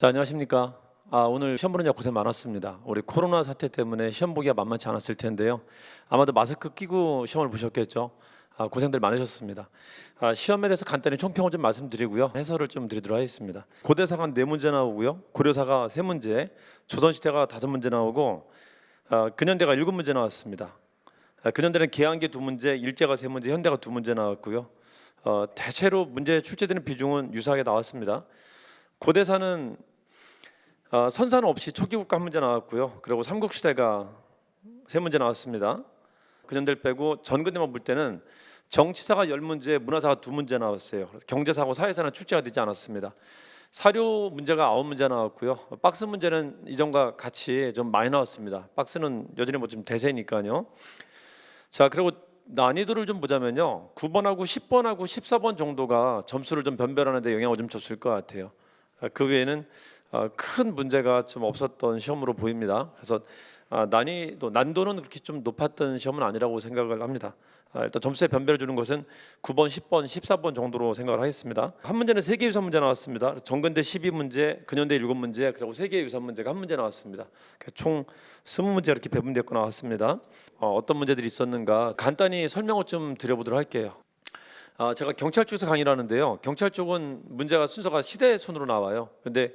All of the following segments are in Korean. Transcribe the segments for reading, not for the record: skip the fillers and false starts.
자, 안녕하십니까. 오늘 시험 보느냐 고생 많았습니다. 우리 코로나 사태 때문에 시험 보기가 만만치 않았을 텐데요. 아마도 마스크 끼고 시험을 보셨겠죠. 고생들 많으셨습니다. 시험에 대해서 간단히 총평을 좀 말씀드리고요. 해설을 좀 드리도록 하겠습니다. 고대사가 4문제 나오고요. 고려사가 3문제, 조선시대가 5문제 나오고 근현대가 7문제 나왔습니다. 근현대는 계한계 2문제, 일제가 3문제, 현대가 2문제 나왔고요. 대체로 문제 출제되는 비중은 유사하게 나왔습니다. 고대사는 선사는 없이 초기국가 한 문제 나왔고요. 그리고 삼국시대가 3문제 나왔습니다. 근현대를 빼고 전근대만 볼 때는 정치사가 10문제, 문화사가 2문제 나왔어요. 경제사고 사회사는 출제가 되지 않았습니다. 사료 문제가 9문제 나왔고요. 박스 문제는 이전과 같이 좀 많이 나왔습니다. 박스는 여전히 좀 대세니까요. 자, 그리고 난이도를 좀 보자면요, 9번하고 10번하고 14번 정도가 점수를 좀 변별하는 데 영향을 좀 줬을 것 같아요. 그 외에는 큰 문제가 좀 없었던 시험으로 보입니다. 그래서 난도는 그렇게 좀 높았던 시험은 아니라고 생각을 합니다. 일단 점수에 변별을 주는 것은 9번, 10번, 14번 정도로 생각을 하겠습니다. 한 문제는 세계유산 문제 나왔습니다. 정근대 12문제, 근현대 7문제, 그리고 세계유산 문제가 한 문제 나왔습니다. 총 20문제 이렇게 배분되고 나왔습니다. 어떤 문제들이 있었는가 간단히 설명을 좀 드려보도록 할게요. 제가 경찰 쪽에서 강의를 하는데요. 경찰 쪽은 문제가 순서가 시대 순으로 나와요. 근데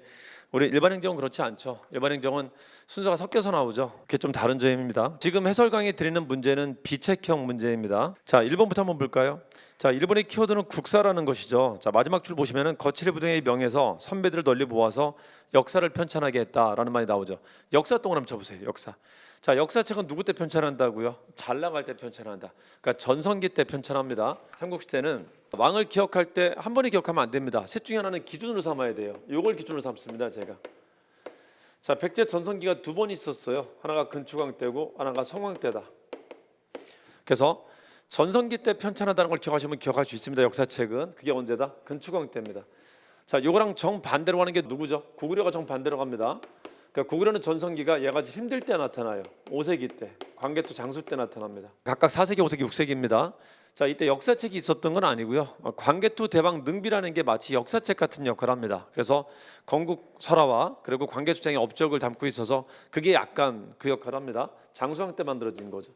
우리 일반 행정은 그렇지 않죠. 일반 행정은 순서가 섞여서 나오죠. 그게 좀 다른 점입니다. 지금 해설 강의 드리는 문제는 비책형 문제입니다. 자, 1번부터 한번 볼까요? 자, 1번의 키워드는 국사라는 것이죠. 자, 마지막 줄 보시면은 거칠부등의 명에서 선배들을 널리 모아서 역사를 편찬하게 했다라는 말이 나오죠. 역사 동을 한번 쳐보세요. 역사. 자, 역사책은 누구 때 편찬한다고요? 잘 나갈 때 편찬한다. 그러니까 전성기 때 편찬합니다. 삼국시대는 왕을 기억할 때 한 번에 기억하면 안 됩니다. 셋 중에 하나는 기준으로 삼아야 돼요. 요걸 기준으로 삼습니다, 제가. 자, 백제 전성기가 2번 있었어요. 하나가 근초광 때고 하나가 성왕 때다. 그래서 전성기 때 편찬한다는 걸 기억하시면 기억할 수 있습니다. 역사책은. 그게 언제다? 근초광 때입니다. 자, 요거랑 정반대로 가는 게 누구죠? 고구려가 정반대로 갑니다. 그러니까 고구려는 전성기가 얘가 힘들 때 나타나요. 5세기 때, 광개토 장수 때 나타납니다. 각각 4세기, 5세기, 6세기입니다. 자, 이때 역사책이 있었던 건 아니고요. 광개토 대박 능비라는 게 마치 역사책 같은 역할을 합니다. 그래서 건국 설화와 그리고 광개토장의 업적을 담고 있어서 그게 약간 그 역할을 합니다. 장수왕 때 만들어진 거죠.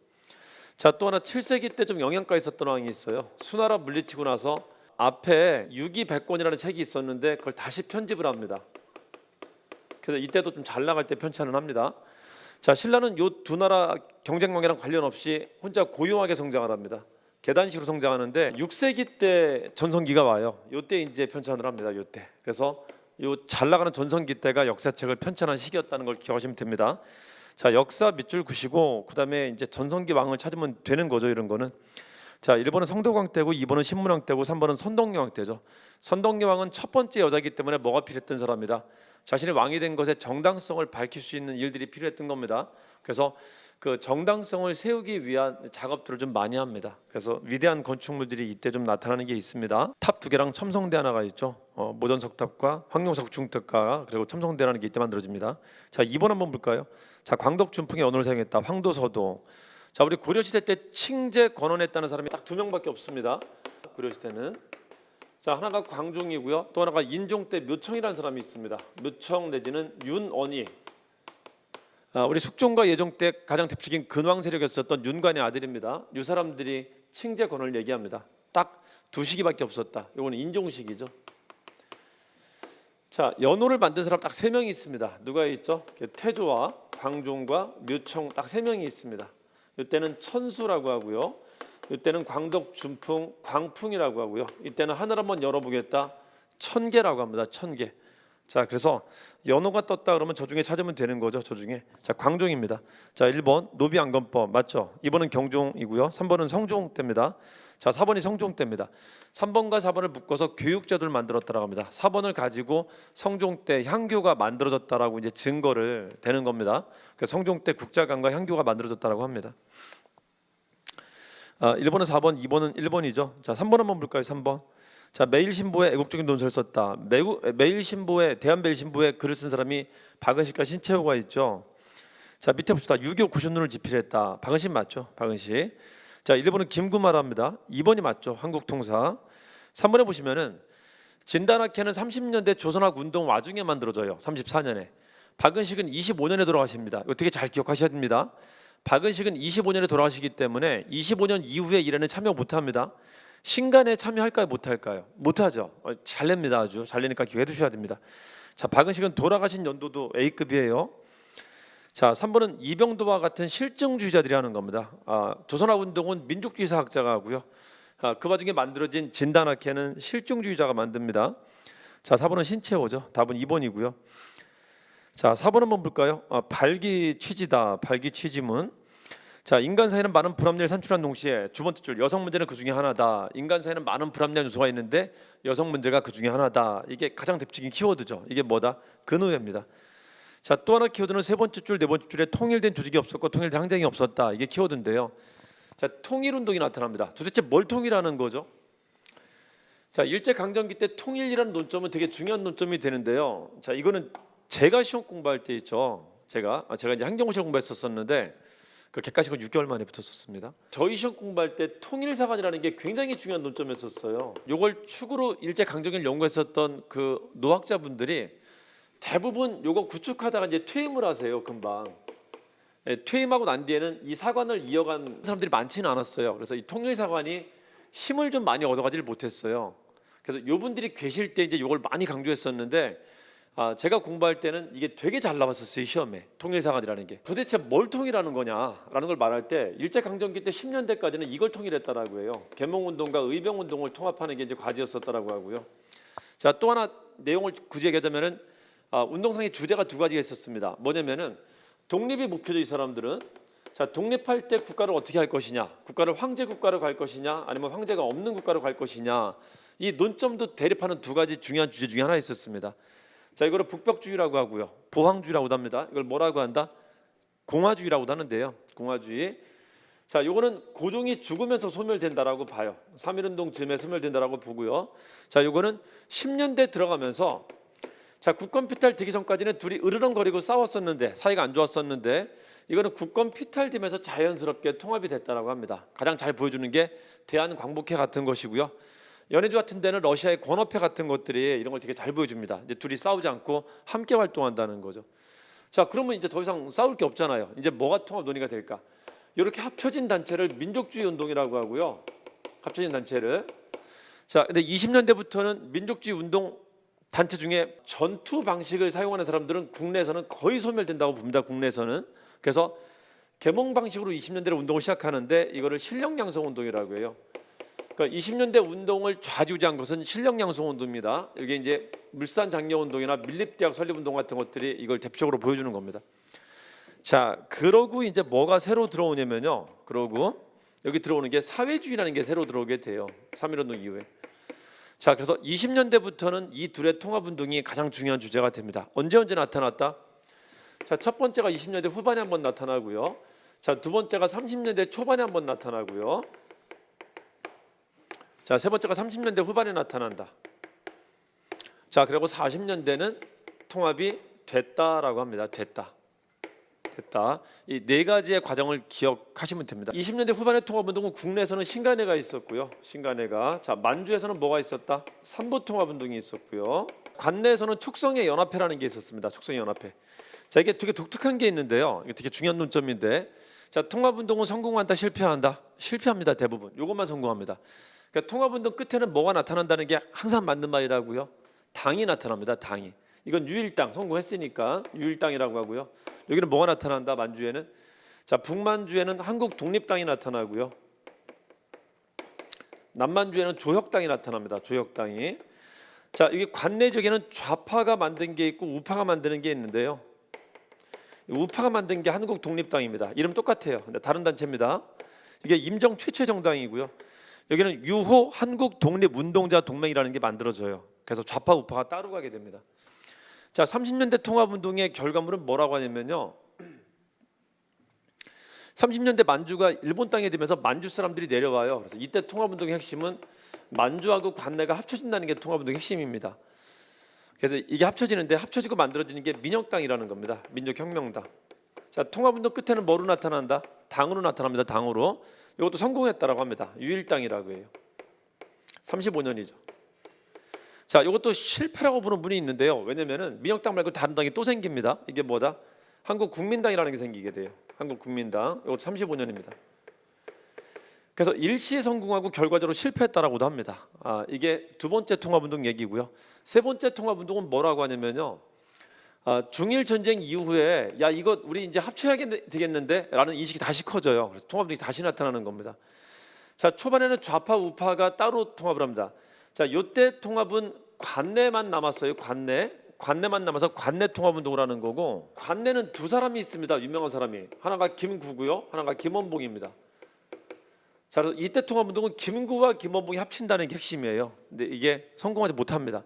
자, 또 하나 7세기 때 좀 영향가 있었던 왕이 있어요. 수나라 물리치고 나서 앞에 유기백권이라는 책이 있었는데 그걸 다시 편집을 합니다. 그래서 이때도 좀 잘 나갈 때 편찬을 합니다. 자, 신라는 요 두 나라 경쟁력이랑 관련 없이 혼자 고요하게 성장을 합니다. 계단식으로 성장하는데 6세기 때 전성기가 와요. 요때 이제 편찬을 합니다. 요때. 그래서 요 잘 나가는 전성기 때가 역사책을 편찬한 시기였다는 걸 기억하시면 됩니다. 자, 역사 밑줄 그시고 그다음에 이제 전성기 왕을 찾으면 되는 거죠, 이런 거는. 자, 1번은 성덕왕 때고 2번은 신문왕 때고 3번은 선덕여왕 때죠. 선덕여왕은 첫 번째 여자이기 때문에 뭐가 필요했던 사람이다? 자신이 왕이 된 것의 정당성을 밝힐 수 있는 일들이 필요했던 겁니다. 그래서 그 정당성을 세우기 위한 작업들을 좀 많이 합니다. 그래서 위대한 건축물들이 이때 좀 나타나는 게 있습니다. 탑 2개랑 첨성대 하나가 있죠. 모전석탑과 황룡석 중탑과 그리고 첨성대라는 게 이때 만들어집니다. 자, 2번 한번 볼까요? 자, 광덕준풍의 언어를 사용했다. 황도서도. 자, 우리 고려시대 때 칭제 권원했다는 사람이 딱 2명밖에 없습니다. 고려시대는. 자, 하나가 광종이고요. 또 하나가 인종 때 묘청이라는 사람이 있습니다. 묘청 내지는 윤언이. 우리 숙종과 예종 때 가장 대표적인 근왕 세력이었었던 윤관의 아들입니다. 이 사람들이 칭제 권원을 얘기합니다. 딱 2시기밖에 없었다. 이거는 인종식이죠. 자, 연호를 만든 사람 딱 3명이 있습니다. 누가 있죠? 태조와 광종과 묘청 딱 3명이 있습니다. 이때는 천수라고 하고요. 이때는 광덕, 준풍, 광풍이라고 하고요. 이때는 하늘 한번 열어보겠다. 천계라고 합니다. 천계. 자, 그래서 연호가 떴다 그러면 저 중에 찾으면 되는 거죠. 저 중에. 자, 광종입니다. 자, 1번 노비안건법 맞죠? 2번은 경종이고요. 3번은 성종 때입니다. 자, 4번이 성종 때입니다. 3번과 4번을 묶어서 교육제도를 만들었다라고 합니다. 4번을 가지고 성종 때 향교가 만들어졌다라고 이제 증거를 대는 겁니다. 그래서 성종 때 국자관과 향교가 만들어졌다라고 합니다. 1번은 4번, 2번은 1번이죠. 자, 3번 한번 볼까요? 3번. 자, 매일신보에 애국적인 논설을 썼다. 매일신보에 대한매일신보에 글을 쓴 사람이 박은식과 신채호가 있죠. 자, 밑에 봅시다. 유교 구신론을 집필했다. 박은식 맞죠? 박은식. 자, 1번은 김구마라입니다. 2번이 맞죠? 한국통사. 3번에 보시면은 진단학회는 30년대 조선학 운동 와중에 만들어져요. 34년에. 박은식은 25년에 돌아가십니다. 이거 되게 잘 기억하셔야 됩니다. 박은식은 25년에 돌아가시기 때문에 25년 이후의 일에는 참여 못합니다. 신간에 참여할까요? 못할까요? 못하죠. 잘 냅니다. 아주 잘 내니까 기억해 두셔야 됩니다. 자, 박은식은 돌아가신 연도도 A급이에요. 자, 3번은 이병도와 같은 실증주의자들이 하는 겁니다. 조선학 운동은 민족주의 사학자가 하고요. 그 와중에 만들어진 진단학회는 실증주의자가 만듭니다. 자, 4번은 신채호죠. 답은 2번이고요. 자, 4번 한번 볼까요? 발기취지다. 발기취지문. 자, 인간 사회는 많은 불합리를 산출한 동시에 두 번째 줄 여성 문제는 그 중에 하나다. 인간 사회는 많은 불합리한 요소가 있는데 여성 문제가 그 중에 하나다. 이게 가장 대표적인 키워드죠. 이게 뭐다? 근의회입니다. 자, 또 하나 키워드는 세 번째 줄, 네 번째 줄에 통일된 조직이 없었고 통일된 항쟁이 없었다. 이게 키워드인데요. 자, 통일운동이 나타납니다. 도대체 뭘 통일하는 거죠? 자, 일제강점기 때 통일이라는 논점은 되게 중요한 논점이 되는데요. 자, 이거는 제가 시험 공부할 때 있죠. 제가 이제 행정고시 공부했었는데 그 객관식은 6개월 만에 붙었었습니다. 저희 시험 공부할 때 통일사관이라는 게 굉장히 중요한 논점이었어요. 이걸 축으로 일제강점기를 연구했었던 그 노학자분들이 대부분 요거 구축하다가 이제 퇴임을 하세요. 금방. 퇴임하고 난 뒤에는 이 사관을 이어간 사람들이 많지는 않았어요. 그래서 이 통일사관이 힘을 좀 많이 얻어가지를 못했어요. 그래서 요분들이 계실 때 이제 요걸 많이 강조했었는데 제가 공부할 때는 이게 되게 잘 나왔었어요. 시험에 통일사관이라는 게 도대체 뭘 통일하는 거냐라는 걸 말할 때 일제강점기 때 10년대까지는 이걸 통일했다라고 해요. 계몽운동과 의병운동을 통합하는 게 이제 과제였었다라고 하고요. 자, 또 하나 내용을 굳이 얘기하자면은 운동상의 주제가 두 가지가 있었습니다. 뭐냐면은 독립이 목표죠. 이 사람들은 자, 독립할 때 국가를 어떻게 할 것이냐, 국가를 황제 국가로 갈 것이냐, 아니면 황제가 없는 국가로 갈 것이냐, 이 논점도 대립하는 두 가지 중요한 주제 중에 하나 있었습니다. 자, 이거를 북벽주의라고 하고요, 보황주의라고도 합니다. 이걸 뭐라고 한다? 공화주의라고도 하는데요. 공화주의. 자, 요거는 고종이 죽으면서 소멸된다라고 봐요. 3.1운동 즈음에 소멸된다라고 보고요. 자, 요거는 10년대 들어가면서 자, 국권 피탈되기 전까지는 둘이 으르렁거리고 싸웠었는데 사이가 안 좋았었는데 이거는 국권 피탈되면서 자연스럽게 통합이 됐다라고 합니다. 가장 잘 보여주는 게 대한광복회 같은 것이고요. 연해주 같은 데는 러시아의 권업회 같은 것들이 이런 걸 되게 잘 보여줍니다. 이제 둘이 싸우지 않고 함께 활동한다는 거죠. 자, 그러면 이제 더 이상 싸울 게 없잖아요. 이제 뭐가 통합 논의가 될까? 이렇게 합쳐진 단체를 민족주의 운동이라고 하고요. 합쳐진 단체를. 자, 근데 20년대부터는 민족주의 운동 단체 중에 전투 방식을 사용하는 사람들은 국내에서는 거의 소멸된다고 봅니다. 국내에서는. 그래서 계몽 방식으로 20년대를 운동을 시작하는데 이거를 실력양성 운동이라고 해요. 그러니까 20년대 운동을 좌지우지한 것은 실력양성 운동입니다. 이게 이제 물산 장려 운동이나 밀립대학 설립 운동 같은 것들이 이걸 대표적으로 보여주는 겁니다. 자, 그러고 이제 뭐가 새로 들어오냐면요. 그러고 여기 들어오는 게 사회주의라는 게 새로 들어오게 돼요. 3.1운동 이후에. 자, 그래서 20년대부터는 이 둘의 통합운동이 가장 중요한 주제가 됩니다. 언제 나타났다? 자, 첫 번째가 20년대 후반에 한번 나타나고요. 자, 두 번째가 30년대 초반에 한번 나타나고요. 자, 세 번째가 30년대 후반에 나타난다. 자, 그리고 40년대는 통합이 됐다라고 합니다. 됐다. 이 네 가지의 과정을 기억하시면 됩니다. 20년대 후반의 통합운동은 국내에서는 신간회가 있었고요. 신간회가. 자, 만주에서는 뭐가 있었다? 삼부통합운동이 있었고요. 관내에서는 촉성의 연합회라는 게 있었습니다. 촉성의 연합회. 자, 이게 되게 독특한 게 있는데요. 이게 되게 중요한 논점인데, 자, 통합운동은 성공한다, 실패한다? 실패합니다. 대부분. 이것만 성공합니다. 그러니까 통합운동 끝에는 뭐가 나타난다는 게 항상 맞는 말이라고요. 당이 나타납니다. 당이. 이건 유일당 성공했으니까 유일당이라고 하고요. 여기는 뭐가 나타난다? 만주에는 자, 북만주에는 한국 독립당이 나타나고요. 남만주에는 조혁당이 나타납니다. 조혁당이. 자, 이게 관내적에는 좌파가 만든 게 있고 우파가 만드는 게 있는데요. 우파가 만든 게 한국 독립당입니다. 이름 똑같아요. 근데 다른 단체입니다. 이게 임정 최초의 정당이고요. 여기는 유호 한국 독립운동자 동맹이라는 게 만들어져요. 그래서 좌파 우파가 따로 가게 됩니다. 자, 30년대 통합운동의 결과물은 뭐라고 하냐면요. 30년대 만주가 일본 땅이 되면서 만주 사람들이 내려와요. 그래서 이때 통합운동의 핵심은 만주하고 관내가 합쳐진다는 게 통합운동의 핵심입니다. 그래서 이게 합쳐지는데 합쳐지고 만들어지는 게 민혁당이라는 겁니다. 민족혁명당. 자, 통합운동 끝에는 뭐로 나타난다? 당으로 나타납니다. 당으로. 이것도 성공했다라고 합니다. 유일당이라고 해요. 35년이죠. 자, 이것도 실패라고 보는 분이 있는데요. 왜냐면은 민혁당 말고 다른 당이 또 생깁니다. 이게 뭐다? 한국국민당이라는 게 생기게 돼요. 한국국민당. 이것도 35년입니다. 그래서 일시에 성공하고 결과적으로 실패했다라고도 합니다. 이게 두 번째 통합운동 얘기고요. 세 번째 통합운동은 뭐라고 하냐면요. 중일 전쟁 이후에 야 이거 우리 이제 합쳐야 되겠는데 라는 인식이 다시 커져요. 그래서 통합운동이 다시 나타나는 겁니다. 자, 초반에는 좌파 우파가 따로 통합을 합니다. 자, 요때 통합은 관내만 남았어요. 관내만 남아서 관내 통합운동을 하는 거고, 관내는 두 사람이 있습니다. 유명한 사람이. 하나가 김구고요, 하나가 김원봉입니다. 자, 그래서 이때 통합운동은 김구와 김원봉이 합친다는 게 핵심이에요. 근데 이게 성공하지 못합니다.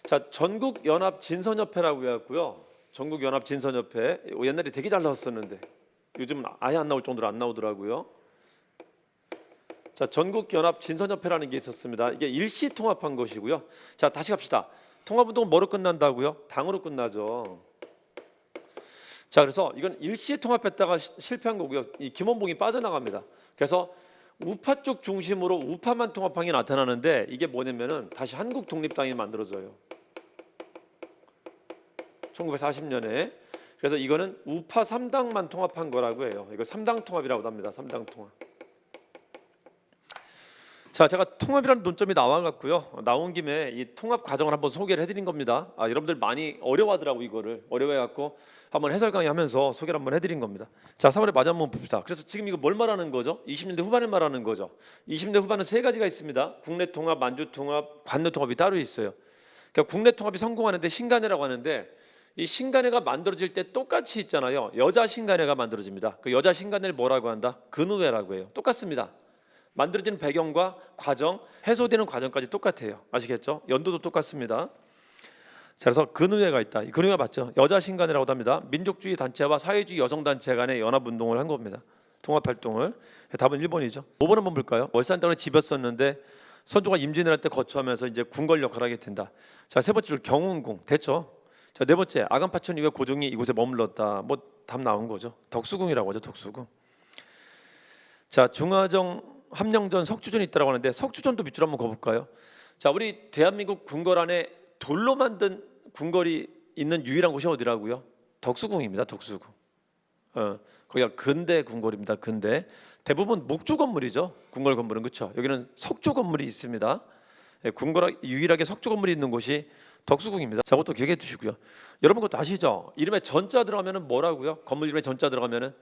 자, 전국연합진선협회라고 해갖고요. 전국연합진선협회 옛날에 되게 잘 나왔었는데 요즘은 아예 안 나올 정도로 안 나오더라고요. 자, 전국연합진선협회라는 게 있었습니다. 이게 일시 통합한 것이고요. 자, 다시 갑시다. 통합운동은 뭐로 끝난다고요? 당으로 끝나죠. 자, 그래서 이건 일시 통합했다가 실패한 거고요. 이 김원봉이 빠져나갑니다. 그래서 우파 쪽 중심으로 우파만 통합한 게 나타나는데 이게 뭐냐면은 다시 한국 독립당이 만들어져요. 1940년에. 그래서 이거는 우파 3당만 통합한 거라고 해요. 이거 3당 통합이라고 합니다. 3당 통합. 자, 제가 통합이라는 논점이 나와갖고요. 나온 김에 이 통합 과정을 한번 소개를 해드린 겁니다. 여러분들 많이 어려워하더라고 이거를. 어려워해갖고 한번 해설 강의하면서 소개를 한번 해드린 겁니다. 자, 3월에 마저 한번 봅시다. 그래서 지금 이거 뭘 말하는 거죠? 20년대 후반을 말하는 거죠. 20년대 후반은 세 가지가 있습니다. 국내 통합, 만주 통합, 관내 통합이 따로 있어요. 그러니까 국내 통합이 성공하는데 신간회라고 하는데 이 신간회가 만들어질 때 똑같이 있잖아요. 여자 신간회가 만들어집니다. 그 여자 신간회를 뭐라고 한다? 근우회라고 해요. 똑같습니다. 만들어지는 배경과 과정, 해소되는 과정까지 똑같아요. 아시겠죠? 연도도 똑같습니다. 자, 그래서 근의회가 있다. 이 근의회가 맞죠? 여자 신간회라고 합니다. 민족주의 단체와 사회주의 여성 단체 간의 연합 운동을 한 겁니다. 통합 활동을. 답은 1번이죠. 5번 한번 볼까요? 월산당을 집었었는데 선조가 임진을 할 때 거처하면서 이제 궁궐 역할을 하게 된다. 자, 세 번째로 경운궁 됐죠? 자, 네 번째 아간파천 이후에 고종이 이곳에 머물렀다. 뭐 답 나온 거죠. 덕수궁이라고 하죠. 덕수궁. 자, 중화정 함령전, 석주전이 있다고 하는데 석주전도 밑줄 한번 거볼까요? 자, 우리 대한민국 궁궐 안에 돌로 만든 궁궐이 있는 유일한 곳이 어디라고요? 덕수궁입니다. 덕수궁. 거기가 근대 궁궐입니다. 근대. 대부분 목조 건물이죠. 궁궐 건물은 그렇죠. 여기는 석조 건물이 있습니다. 궁궐 유일하게 석조 건물이 있는 곳이 덕수궁입니다. 자, 그것도 기억해 주시고요. 여러분 그것도 아시죠? 이름에 전자 들어가면은 뭐라고요? 건물 이름에 전자 들어가면은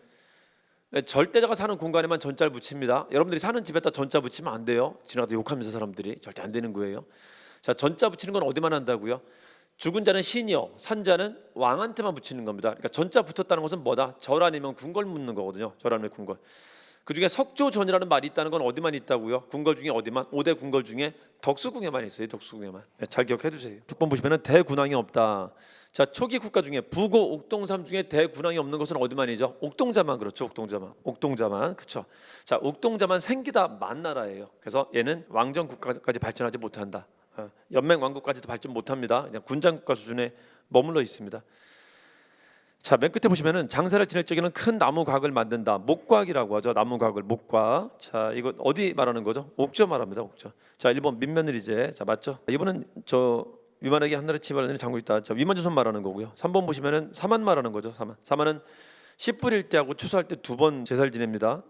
절대자가 사는 공간에만 전자를 붙입니다. 여러분들이 사는 집에다 전자 붙이면 안 돼요. 지나가다 욕하면서 사람들이 절대 안 되는 거예요. 자, 전자 붙이는 건 어디만 한다고요? 죽은 자는 신이요, 산 자는 왕한테만 붙이는 겁니다. 그러니까 전자 붙었다는 것은 뭐다? 절 아니면 궁궐 묻는 거거든요. 절 아니면 궁궐. 그 중에 석조전이라는 말이 있다는 건 어디만 있다고요? 궁궐 중에 어디만? 5대 궁궐 중에 덕수궁에만 있어요. 덕수궁에만. 잘 기억해 두세요. 6번 보시면은 대군왕이 없다. 자, 초기 국가 중에 부고 옥동삼 중에 대군왕이 없는 것은 어디만이죠? 옥동자만. 그렇죠. 옥동자만. 그렇죠. 자, 옥동자만 생기다 만 나라예요. 그래서 얘는 왕정 국가까지 발전하지 못한다. 연맹 왕국까지도 발전 못합니다. 그냥 군장 국가 수준에 머물러 있습니다. 자, 맨 끝에 보시면은 장사를 지낼 적에는 큰 나무각을 만든다. 목각이라고 하죠. 나무각을 목각. 자, 이거 어디 말하는 거죠? 옥저 말합니다. 옥저. 자, 1번 민며느리제. 자, 맞죠? 이번은 저 위만에게 한나라 치마를 장고 있다. 자, 위만조선 말하는 거고요. 3번 보시면은 사만 말하는 거죠. 사만은 씨 뿌릴 때 하고 추수할 때 2번 제사를 지냅니다.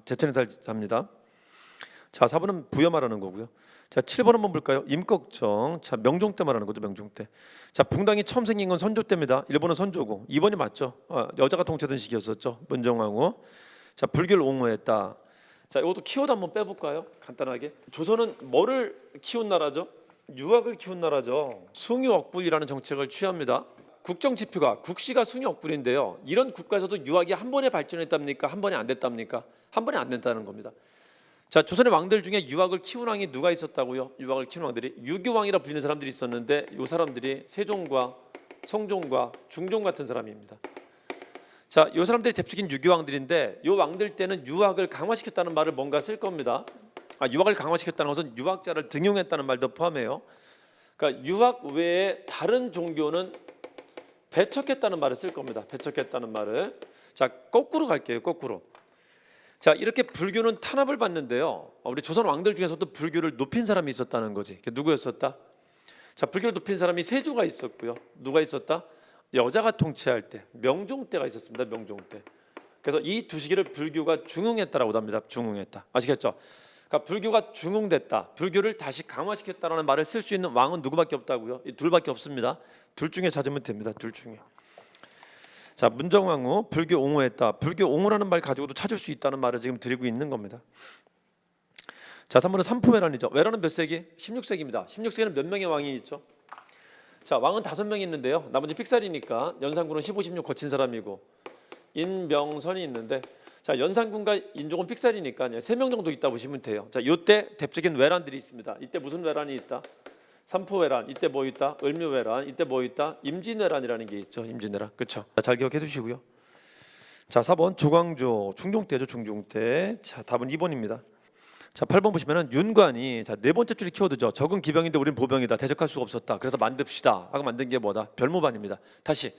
제천해살 합니다. 자, 4번은 부여 말하는 거고요. 자, 7번 한번 볼까요? 임꺽정. 자, 명종 때 말하는 거죠. 명종 때. 자, 붕당이 처음 생긴 건 선조 때입니다. 1번은 선조고 2번이 맞죠. 여자가 통치하던 시기였었죠. 문정왕후. 자, 불교를 옹호했다. 자, 이것도 키워드 한번 빼볼까요? 간단하게. 조선은 뭐를 키운 나라죠? 유학을 키운 나라죠. 숭유억불이라는 정책을 취합니다. 국정 지표가 국시가 숭유억불인데요. 이런 국가에서도 유학이 한 번에 발전했답니까? 한 번에 안 됐답니까? 한 번에 안 됐다는 겁니다. 자, 조선의 왕들 중에 유학을 키운 왕이 누가 있었다고요? 유학을 키운 왕들이 유교왕이라 불리는 사람들이 있었는데 이 사람들이 세종과 성종과 중종 같은 사람입니다. 자, 이 사람들이 대표적인 유교왕들인데 이 왕들 때는 유학을 강화시켰다는 말을 뭔가 쓸 겁니다. 유학을 강화시켰다는 것은 유학자를 등용했다는 말도 포함해요. 그러니까 유학 외에 다른 종교는 배척했다는 말을 쓸 겁니다. 배척했다는 말을. 자, 거꾸로 갈게요. 거꾸로. 자, 이렇게 불교는 탄압을 받는데요. 우리 조선 왕들 중에서도 불교를 높인 사람이 있었다는 거지. 누구였었다? 자, 불교를 높인 사람이 세조가 있었고요. 누가 있었다? 여자가 통치할 때, 명종 때가 있었습니다. 명종 때. 그래서 이 두 시기를 불교가 중흥했다라고 합니다. 중흥했다. 아시겠죠? 그러니까 불교가 중흥됐다. 불교를 다시 강화시켰다라는 말을 쓸 수 있는 왕은 누구밖에 없다고요? 이 둘밖에 없습니다. 둘 중에 찾으면 됩니다. 둘 중에. 자, 문정왕후 불교 옹호했다. 불교 옹호라는 말 가지고도 찾을 수 있다는 말을 지금 드리고 있는 겁니다. 자, 3번은 삼포외란이죠. 외란은 몇 세기? 16세기입니다. 16세기는 몇 명의 왕이 있죠? 자, 왕은 5명이 있는데요. 나머지 픽살이니까 연산군은 15, 16 거친 사람이고 인명선이 있는데, 자, 연산군과 인종은 픽살이니까 3명 정도 있다 보시면 돼요. 자, 이때 대표적인 외란들이 있습니다. 이때 무슨 외란이 있다? 삼포외란. 이때 뭐 있다? 을묘외란. 이때 뭐 있다? 임진왜란이라는 게 있죠. 임진왜란. 그렇죠? 잘 기억해 두시고요. 자, 4번 조광조 중종 때죠. 중종 때. 자, 답은 2번입니다. 자, 8번 보시면은 윤관이, 자, 네 번째 줄이 키워드죠. 적은 기병인데 우린 보병이다. 대적할 수가 없었다. 그래서 만듭시다 하고 만든 게 뭐다? 별무반입니다. 다시,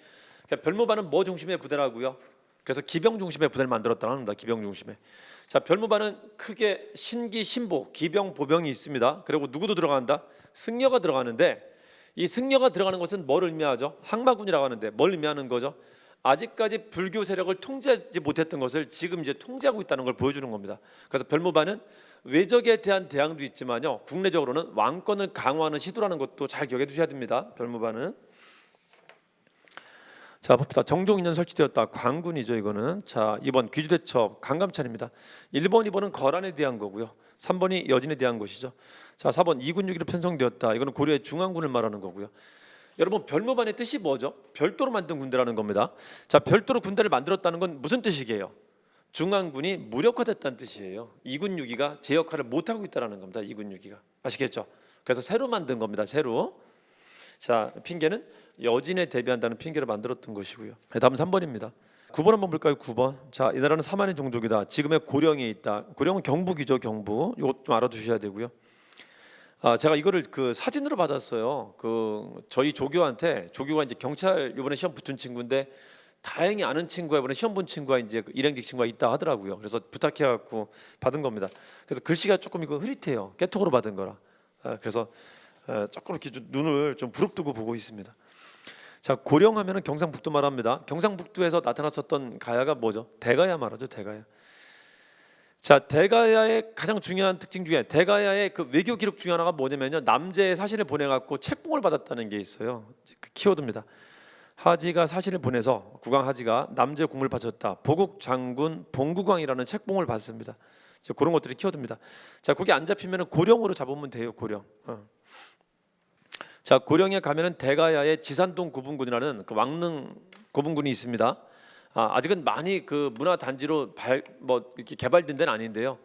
그러니까 별무반은 뭐 중심의 부대라고요? 그래서 기병 중심의 부대를 만들었다는 겁니다. 기병 중심의. 자, 별무반은 크게 신기, 신보, 기병, 보병이 있습니다. 그리고 누구도 들어간다? 승려가 들어가는데, 이 승려가 들어가는 것은 뭘 의미하죠? 항마군이라고 하는데 뭘 의미하는 거죠? 아직까지 불교 세력을 통제하지 못했던 것을 지금 이제 통제하고 있다는 걸 보여주는 겁니다. 그래서 별무반은 외적에 대한 대항도 있지만요, 국내적으로는 왕권을 강화하는 시도라는 것도 잘 기억해 두셔야 됩니다. 별무반은. 자, 봅시다. 정종 2년 설치되었다. 광군이죠, 이거는. 자, 2번 귀주대첩 강감찬입니다. 1번, 2번은 거란에 대한 거고요. 3번이 여진에 대한 것이죠. 자, 4번 이군육기로 편성되었다. 이거는 고려의 중앙군을 말하는 거고요. 여러분, 별무반의 뜻이 뭐죠? 별도로 만든 군대라는 겁니다. 자, 별도로 군대를 만들었다는 건 무슨 뜻이게요? 중앙군이 무력화됐다는 뜻이에요. 이군육기가 제 역할을 못하고 있다는 겁니다. 이군육기가. 아시겠죠? 그래서 새로 만든 겁니다. 새로. 자, 핑계는 여진에 대비한다는 핑계를 만들었던 것이고요. 다음은 3번입니다. 9번 한번 볼까요? 9번. 자, 이 나라는 사만의 종족이다. 지금의 고령에 있다. 고령은 경북이죠. 경북. 이것 좀 알아두셔야 되고요. 제가 이거를 그 사진으로 받았어요. 그 저희 조교한테, 조교가 이제 경찰 이번에 시험 붙은 친구인데, 다행히 아는 친구가 이번에 시험 본 친구가 이제 일행직 친구가 있다 하더라고요. 그래서 부탁해갖고 받은 겁니다. 그래서 글씨가 조금 이거 흐릿해요. 깨톡으로 받은 거라. 그래서 조금 이렇게 눈을 좀 부릅뜨고 보고 있습니다. 자, 고령하면은 경상북도 말합니다. 경상북도에서 나타났었던 가야가 뭐죠? 대가야 말하죠. 대가야. 자, 대가야의 가장 중요한 특징 중에, 대가야의 그 외교 기록 중에 하나가 뭐냐면요, 남제의 사신을 보내갖고 책봉을 받았다는 게 있어요. 그 키워드입니다. 하지가 사신을 보내서 국왕 하지가 남제 공을 바쳤다. 보국 장군 봉국왕이라는 책봉을 받습니다. 그런 것들이 키워드입니다. 자, 거기 안 잡히면 고령으로 잡으면 돼요. 고령. 자, 고령에 가면은 대가야의 지산동 구분군이라는 그 왕릉 구분군이 있습니다. 아직은 많이 그 문화 단지로 뭐 이렇게 개발된 데는 아닌데요.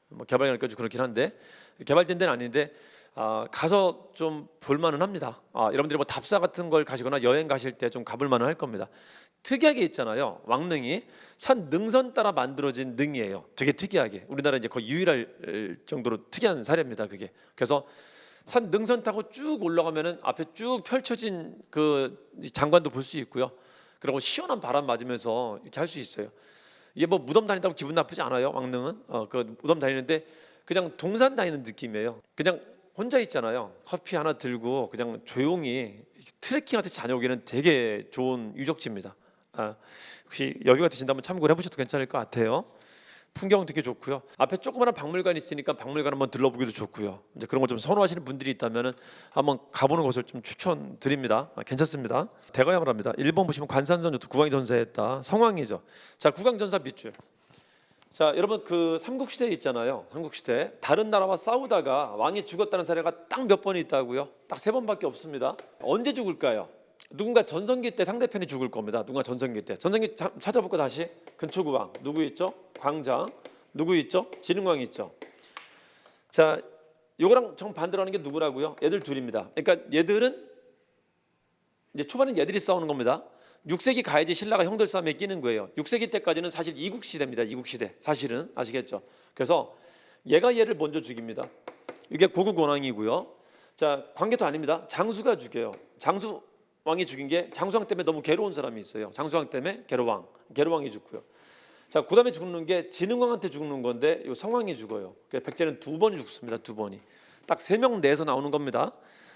뭐 개발하니까 좀 그렇긴 한데, 개발된 데는 아닌데 가서 좀 볼만은 합니다. 여러분들이 뭐 답사 같은 걸 가시거나 여행 가실 때 좀 가볼만은 할 겁니다. 특이하게 있잖아요. 왕릉이 산 능선 따라 만들어진 능이에요. 되게 특이하게. 우리나라 이제 거의 유일할 정도로 특이한 사례입니다. 그게. 그래서 산 능선 타고 쭉 올라가면은 앞에 쭉 펼쳐진 그 장관도 볼 수 있고요. 그리고 시원한 바람 맞으면서 이렇게 할 수 있어요. 이게 뭐 무덤 다닌다고 기분 나쁘지 않아요. 왕릉은 그 무덤 다니는데 그냥 동산 다니는 느낌이에요. 그냥 혼자 있잖아요. 커피 하나 들고 그냥 조용히 트레킹하듯이 다녀오기는 되게 좋은 유적지입니다. 혹시 여유가 되신다면 참고를 해보셔도 괜찮을 것 같아요. 풍경 되게 좋고요. 앞에 조그마한 박물관 있으니까 박물관 한번 들러보기도 좋고요. 이제 그런 거 좀 선호하시는 분들이 있다면은 한번 가보는 것을 좀 추천드립니다. 괜찮습니다. 대가야말 합니다. 1번 보시면 관산전 국왕이 전사했다. 성왕이죠. 자, 국왕전사 밑줄. 자, 여러분 그 삼국시대 있잖아요. 삼국시대 다른 나라와 싸우다가 왕이 죽었다는 사례가 딱 몇 번 있다고요? 딱 3번밖에 없습니다. 언제 죽을까요? 누군가 전성기 때 상대편이 죽을 겁니다. 누군가 전성기 때. 전성기 찾아볼까 다시? 근초구왕 누구 있죠? 광장 누구 있죠? 진흥왕 있죠. 자, 요거랑 정반대로 하는 게 누구라고요? 얘들 둘입니다. 그러니까 얘들은 이제 초반엔 얘들이 싸우는 겁니다. 6세기 가야지 신라가 형들 싸움에 끼는 거예요. 6세기 때까지는 사실 이국시대입니다. 이국시대 사실은 아시겠죠? 그래서 얘가 얘를 먼저 죽입니다. 이게 고국원왕이고요. 자, 관계도 아닙니다. 장수가 죽여요. 장수왕이 죽인 게 장수왕 때문에 너무 괴로운 사람이 있어요. 장수왕 때문에 괴로왕이 죽고요. 자, 그 다음에 죽는 게 진흥왕한테 죽는 건데 요 성왕이 죽어요. 백제는 2번이 죽습니다. 2번이 딱 3명 내에서 나오는 겁니다.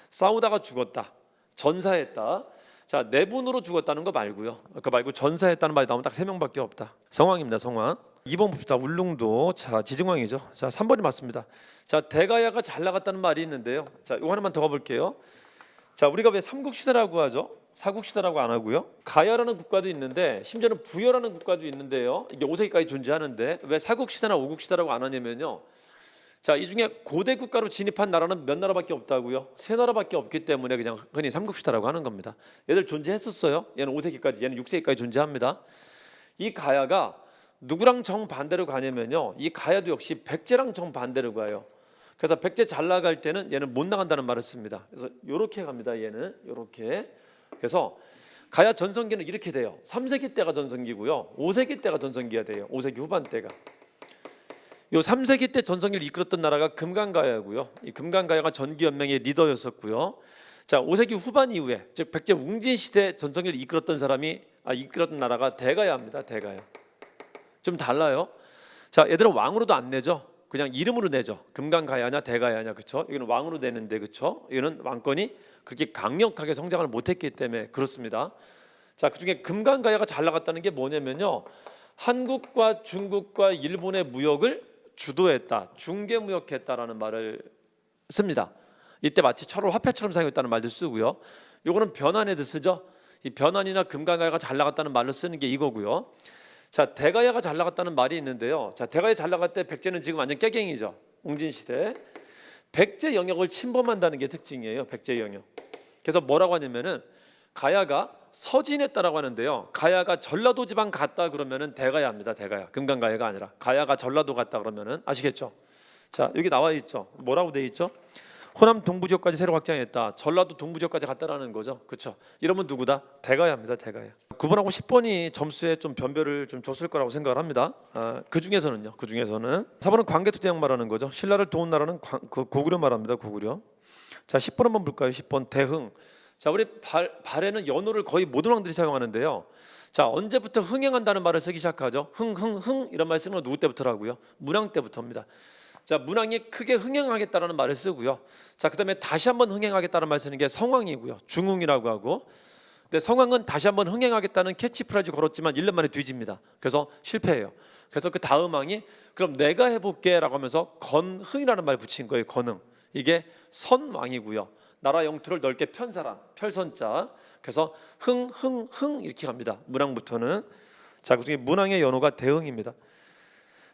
싸우다가 죽었다, 전사했다. 자, 내분으로 죽었다는 거 말고요. 그 말고 전사했다는 말이 나오면 딱 3명밖에 없다. 성왕입니다. 성왕. 2번 봅시다. 울릉도. 자, 지증왕이죠. 자, 3번이 맞습니다. 자, 대가야가 잘 나갔다는 말이 있는데요. 자, 이거 하나만 더 가볼게요. 자, 우리가 왜 삼국시대라고 하죠? 사국시대라고 안 하고요. 가야라는 국가도 있는데 심지어는 부여라는 국가도 있는데요. 이게 5세기까지 존재하는데 왜 사국시대나 오국시대라고 안 하냐면요. 자, 이 중에 고대 국가로 진입한 나라는 몇 나라밖에 없다고요? 3나라밖에 없기 때문에 그냥 흔히 삼국시대라고 하는 겁니다. 얘들 존재했었어요. 얘는 5세기까지, 얘는 6세기까지 존재합니다. 이 가야가 누구랑 정반대로 가냐면요. 이 가야도 역시 백제랑 정반대로 가요. 그래서 백제 잘 나갈 때는 얘는 못 나간다는 말을 씁니다. 그래서 이렇게 갑니다. 얘는 이렇게. 그래서 가야 전성기는 이렇게 돼요. 3세기 때가 전성기고요. 5세기 때가 전성기가 돼요. 5세기 후반 때가. 요 3세기 때 전성기를 이끌었던 나라가 금강가야고요. 이 금강가야가 전기연맹의 리더였었고요. 자, 5세기 후반 이후에 즉 백제 웅진 시대 전성기를 이끌었던 사람이 이끌었던 나라가 대가야입니다. 대가야. 좀 달라요. 자, 얘들은 왕으로도 안 내죠. 그냥 이름으로 내죠. 금강가야냐 대가야냐, 그렇죠? 이거는 왕으로 내는데, 그렇죠? 이거는 왕권이 그렇게 강력하게 성장을 못했기 때문에 그렇습니다. 자, 그중에 금강가야가 잘 나갔다는 게 뭐냐면요. 한국과 중국과 일본의 무역을 주도했다, 중개무역했다라는 말을 씁니다. 이때 마치 철을 화폐처럼 사용했다는 말도 쓰고요. 요거는 변환에도 쓰죠. 이 변환이나 금강가야가 잘 나갔다는 말로 쓰는 게 이거고요. 자, 대가야가 잘 나갔다는 말이 있는데요. 자, 대가야 잘 나갈 때 백제는 지금 완전 깨갱이죠. 웅진시대. 백제 영역을 침범한다는 게 특징이에요. 백제 영역. 그래서 뭐라고 하냐면은 가야가 서진했다라고 하는데요. 가야가 전라도 지방 갔다 그러면은 대가야입니다. 대가야. 금강가야가 아니라 가야가 전라도 갔다 그러면은, 아시겠죠? 자, 여기 나와 있죠. 뭐라고 돼 있죠? 호남 동부지역까지 새로 확장했다. 전라도 동부지역까지 갔다라는 거죠. 그렇죠? 이러면 누구다? 대가야입니다. 대가야. 9번하고 10번이 점수에 좀 변별을 좀 줬을 거라고 생각을 합니다. 그 중에서는요. 그 중에서는 4번은 광개토대왕 말하는 거죠. 신라를 도운 나라는 고구려 말합니다. 고구려. 자, 10번 한번 볼까요? 10번 대흥. 자, 우리 발에는 연호를 거의 모든 왕들이 사용하는데요. 자, 언제부터 흥행한다는 말을 쓰기 시작하죠? 흥 이런 말 쓰는 건 누구 때부터라고요? 문왕 때부터입니다. 자, 문왕이 크게 흥행하겠다라는 말을 쓰고요. 자, 그다음에 다시 한번 흥행하겠다는 말 쓰는 게 성왕이고요. 중흥이라고 하고. 근데 성왕은 다시 한번 흥행하겠다는 캐치프라이즈 걸었지만 1년 만에 뒤집니다. 그래서 실패해요. 그래서 그 다음 왕이 그럼 내가 해볼게라고 하면서 건흥이라는 말 붙인 거예요. 건흥. 이게 선왕이고요. 나라 영토를 넓게 편 사람, 펼선자. 그래서 흥 이렇게 갑니다. 문왕부터는. 자, 그중에 문왕의 연호가 대흥입니다.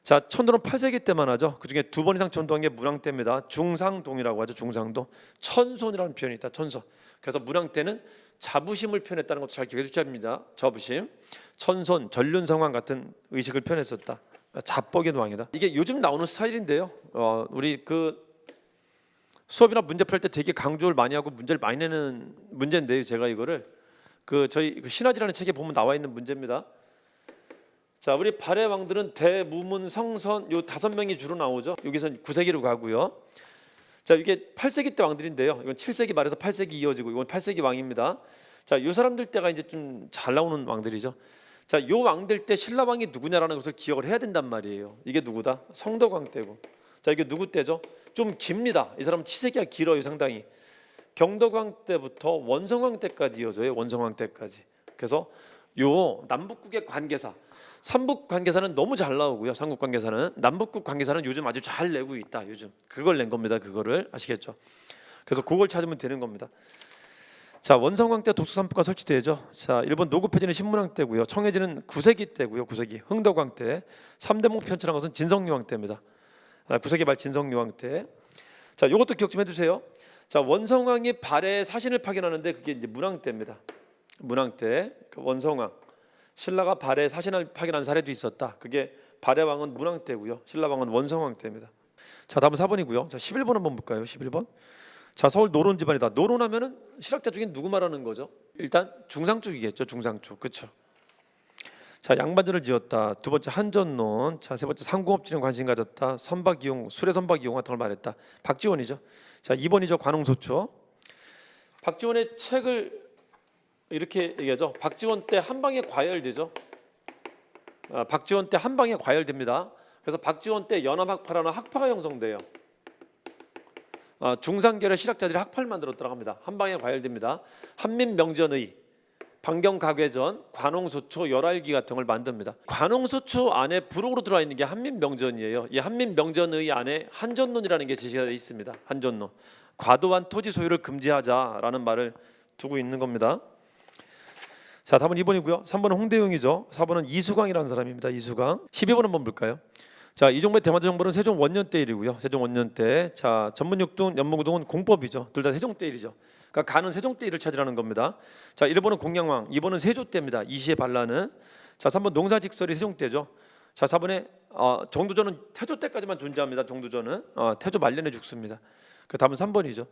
자, 천도는 8세기 때만 하죠. 그중에 2번 이상 천도한 게 문왕 때입니다. 중상동이라고 하죠. 중상동. 천손이라는 표현이 있다. 천손. 그래서 문왕 때는 자부심을 표현했다는 것도 잘 기억해 주셔야 합니다. 자부심. 천손, 전륜성왕 같은 의식을 표현했었다. 자뻑의 왕이다. 이게 요즘 나오는 스타일인데요. 우리 그 수업이나 문제 풀 때 되게 강조를 많이 하고 문제를 많이 내는 문제인데요. 제가 이거를 저희 신화지라는 책에 보면 나와 있는 문제입니다. 자, 우리 발해 왕들은 대무문 성선 요 5명이 주로 나오죠. 여기선 9세기로 가고요. 자, 이게 8세기 때 왕들인데요. 이건 7세기 말에서 8세기 이어지고 이건 8세기 왕입니다. 자, 요 사람들 때가 이제 좀 잘 나오는 왕들이죠. 자, 요 왕들 때 신라 왕이 누구냐라는 것을 기억을 해야 된단 말이에요. 이게 누구다? 성덕왕 때고. 자, 이게 누구 때죠? 좀 깁니다. 이 사람은 치세기가 길어요, 상당히. 경덕왕 때부터 원성왕 때까지 이어져요. 원성왕 때까지. 그래서 요 남북국의 관계사, 삼북 관계사는 너무 잘 나오고요. 삼국 관계사는. 남북국 관계사는 요즘 아주 잘 내고 있다. 요즘 그걸 낸 겁니다. 그거를 아시겠죠? 그래서 그걸 찾으면 되는 겁니다. 자, 원성왕 때 독수산부가 설치되죠. 자, 일본 노구패지는 신문왕 때고요. 청해지는 9세기 때고요. 9세기 흥덕왕 때. 삼대목 편출한 것은 진성유왕 때입니다. 9세기 말 진성유왕 때. 자, 이것도 기억 좀 해두세요. 자, 원성왕이 발해 사신을 파견하는데 그게 이제 문왕 때입니다. 문왕 때 원성왕. 신라가 발해 사신을 파견한 사례도 있었다. 그게 발해 왕은 문왕 때고요. 신라 왕은 원성왕 때입니다. 자, 다음은 4번이고요. 자, 11번 한번 볼까요? 11번. 자, 서울 노론 집안이다. 노론하면은 실학자 중에 누구 말하는 거죠? 일단 중상 쪽이겠죠. 중상 쪽. 그렇죠. 자, 양반전을 지었다. 2번째 한전론. 자, 3번째 상공업진에 관심 가졌다. 선박이용, 수레 선박이용 같은 걸 말했다. 박지원이죠. 자, 2번이죠. 관홍소초. 박지원의 책을 이렇게 얘기하죠. 박지원 때 한방에 과열되죠. 박지원 때 한방에 과열됩니다. 그래서 박지원 때 연합학파라는 학파가 형성돼요. 중상결의 실학자들이 학파를 만들었다고 합니다. 한 방에 과열됩니다. 한민명전의, 방경각외전, 관홍소초, 열알기 같은 걸 만듭니다. 관홍소초 안에 부록으로 들어와 있는 게 한민명전이에요. 이 한민명전의 안에 한전론이라는 게 제시가 되어 있습니다. 한전론. 과도한 토지 소유를 금지하자라는 말을 두고 있는 겁니다. 자, 답은 2번이고요. 3번은 홍대용이죠. 4번은 이수광이라는 사람입니다. 이수광. 12번 한번 볼까요? 자, 이종배 대마도 정벌은 세종 원년 때 일이고요. 세종 원년 때. 자, 전문육등, 연문고등은 공법이죠. 둘 다 세종 때 일이죠. 그러니까 가는 세종 때 일을 찾으라는 겁니다. 자, 1번은 공양왕, 2번은 세조 때입니다. 이시의 반란은. 자, 3번 농사직설이 세종 때죠. 자, 4번에 정두전은 태조 때까지만 존재합니다. 정두전은 태조 말년에 죽습니다. 그 답은 3번이죠.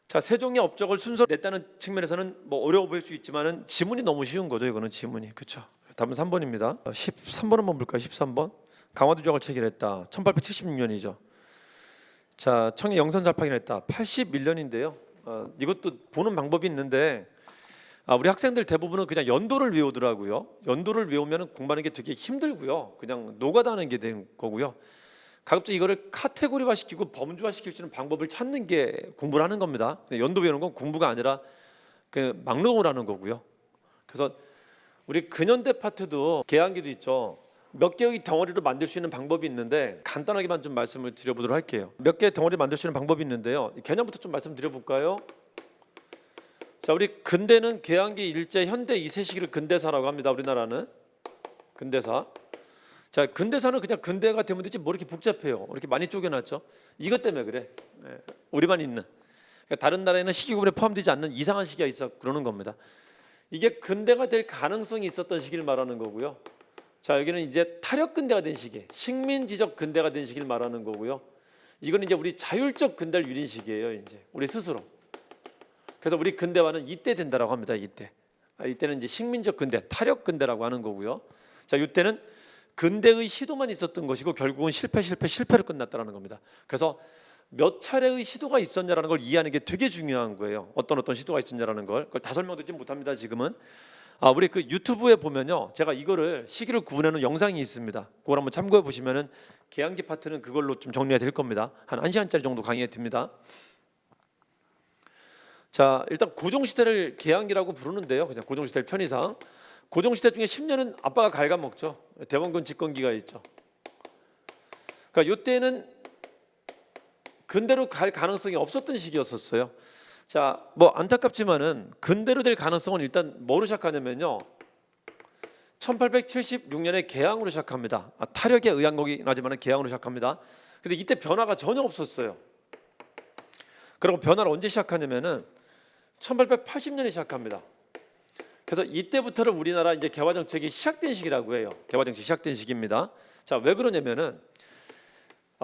자, 세종의 업적을 순서로 냈다는 측면에서는 뭐 어려워 보일 수 있지만은 지문이 너무 쉬운 거죠. 이거는 지문이. 그렇죠. 답은 3번입니다. 13번 한번 볼까요? 13번. 강화도 조약을 체결했다. 1876년이죠. 자, 청해 영선살파기를 했다. 81년인데요. 이것도 보는 방법이 있는데 우리 학생들 대부분은 그냥 연도를 외우더라고요. 연도를 외우면 공부하는 게 되게 힘들고요. 그냥 노가다하는 게 된 거고요. 가급적 이거를 카테고리화 시키고 범주화 시킬 수 있는 방법을 찾는 게 공부를 하는 겁니다. 연도 외우는 건 공부가 아니라 그 막노동을 하는 거고요. 그래서 우리 근현대 파트도 계양기도 있죠. 몇 개의 덩어리로 만들 수 있는 방법이 있는데 간단하게만 좀 말씀을 드려보도록 할게요. 몇 개의 덩어리 만들 수 있는 방법이 있는데요. 개념부터 좀 말씀드려볼까요? 자, 우리 근대는 계양기, 일제, 현대 이 세 시기를 근대사라고 합니다. 우리나라는 근대사. 자, 근대사는 그냥 근대가 되면 되지 뭐 이렇게 복잡해요. 이렇게 많이 쪼개놨죠. 이것 때문에 그래. 우리만 있는. 그러니까 다른 나라에는 시기 구분에 포함되지 않는 이상한 시기가 있어 그러는 겁니다. 이게 근대가 될 가능성이 있었던 시기를 말하는 거고요. 자, 여기는 이제 타력 근대가 된 시기, 식민지적 근대가 된 시기를 말하는 거고요. 이거는 이제 우리 자율적 근대를 유린 시기예요. 이제 우리 스스로. 그래서 우리 근대화는 이때 된다라고 합니다. 이때. 이때는 이제 식민적 근대, 타력 근대라고 하는 거고요. 자, 이때는 근대의 시도만 있었던 것이고 결국은 실패로 끝났다라는 겁니다. 그래서 몇 차례의 시도가 있었냐라는 걸 이해하는 게 되게 중요한 거예요. 어떤 시도가 있었냐라는 걸. 그걸 다 설명드리지 못합니다. 지금은. 우리 그 유튜브에 보면요, 제가 이거를 시기를 구분하는 영상이 있습니다. 그걸 한번 참고해 보시면은 계양기 파트는 그걸로 좀 정리가 될 겁니다. 한 1시간짜리 정도 강의가 됩니다. 자, 일단 고종시대를 계양기라고 부르는데요. 그냥 고종시대를 편의상. 고종시대 중에 10년은 아빠가 갉아먹죠. 대원군 집권기가 있죠. 그러니까 이때는 근대로 갈 가능성이 없었던 시기였었어요. 자, 뭐 안타깝지만은 근대로 될 가능성은 일단 뭐로 시작하냐면요, 1876년에 개항으로 시작합니다. 타력에 의한 거긴 하지만 개항으로 시작합니다. 근데 이때 변화가 전혀 없었어요. 그리고 변화를 언제 시작하냐면은 1880년에 시작합니다. 그래서 이때부터는 우리나라 이제 개화 정책이 시작된 시기라고 해요. 개화 정책이 시작된 시기입니다. 자, 왜 그러냐면은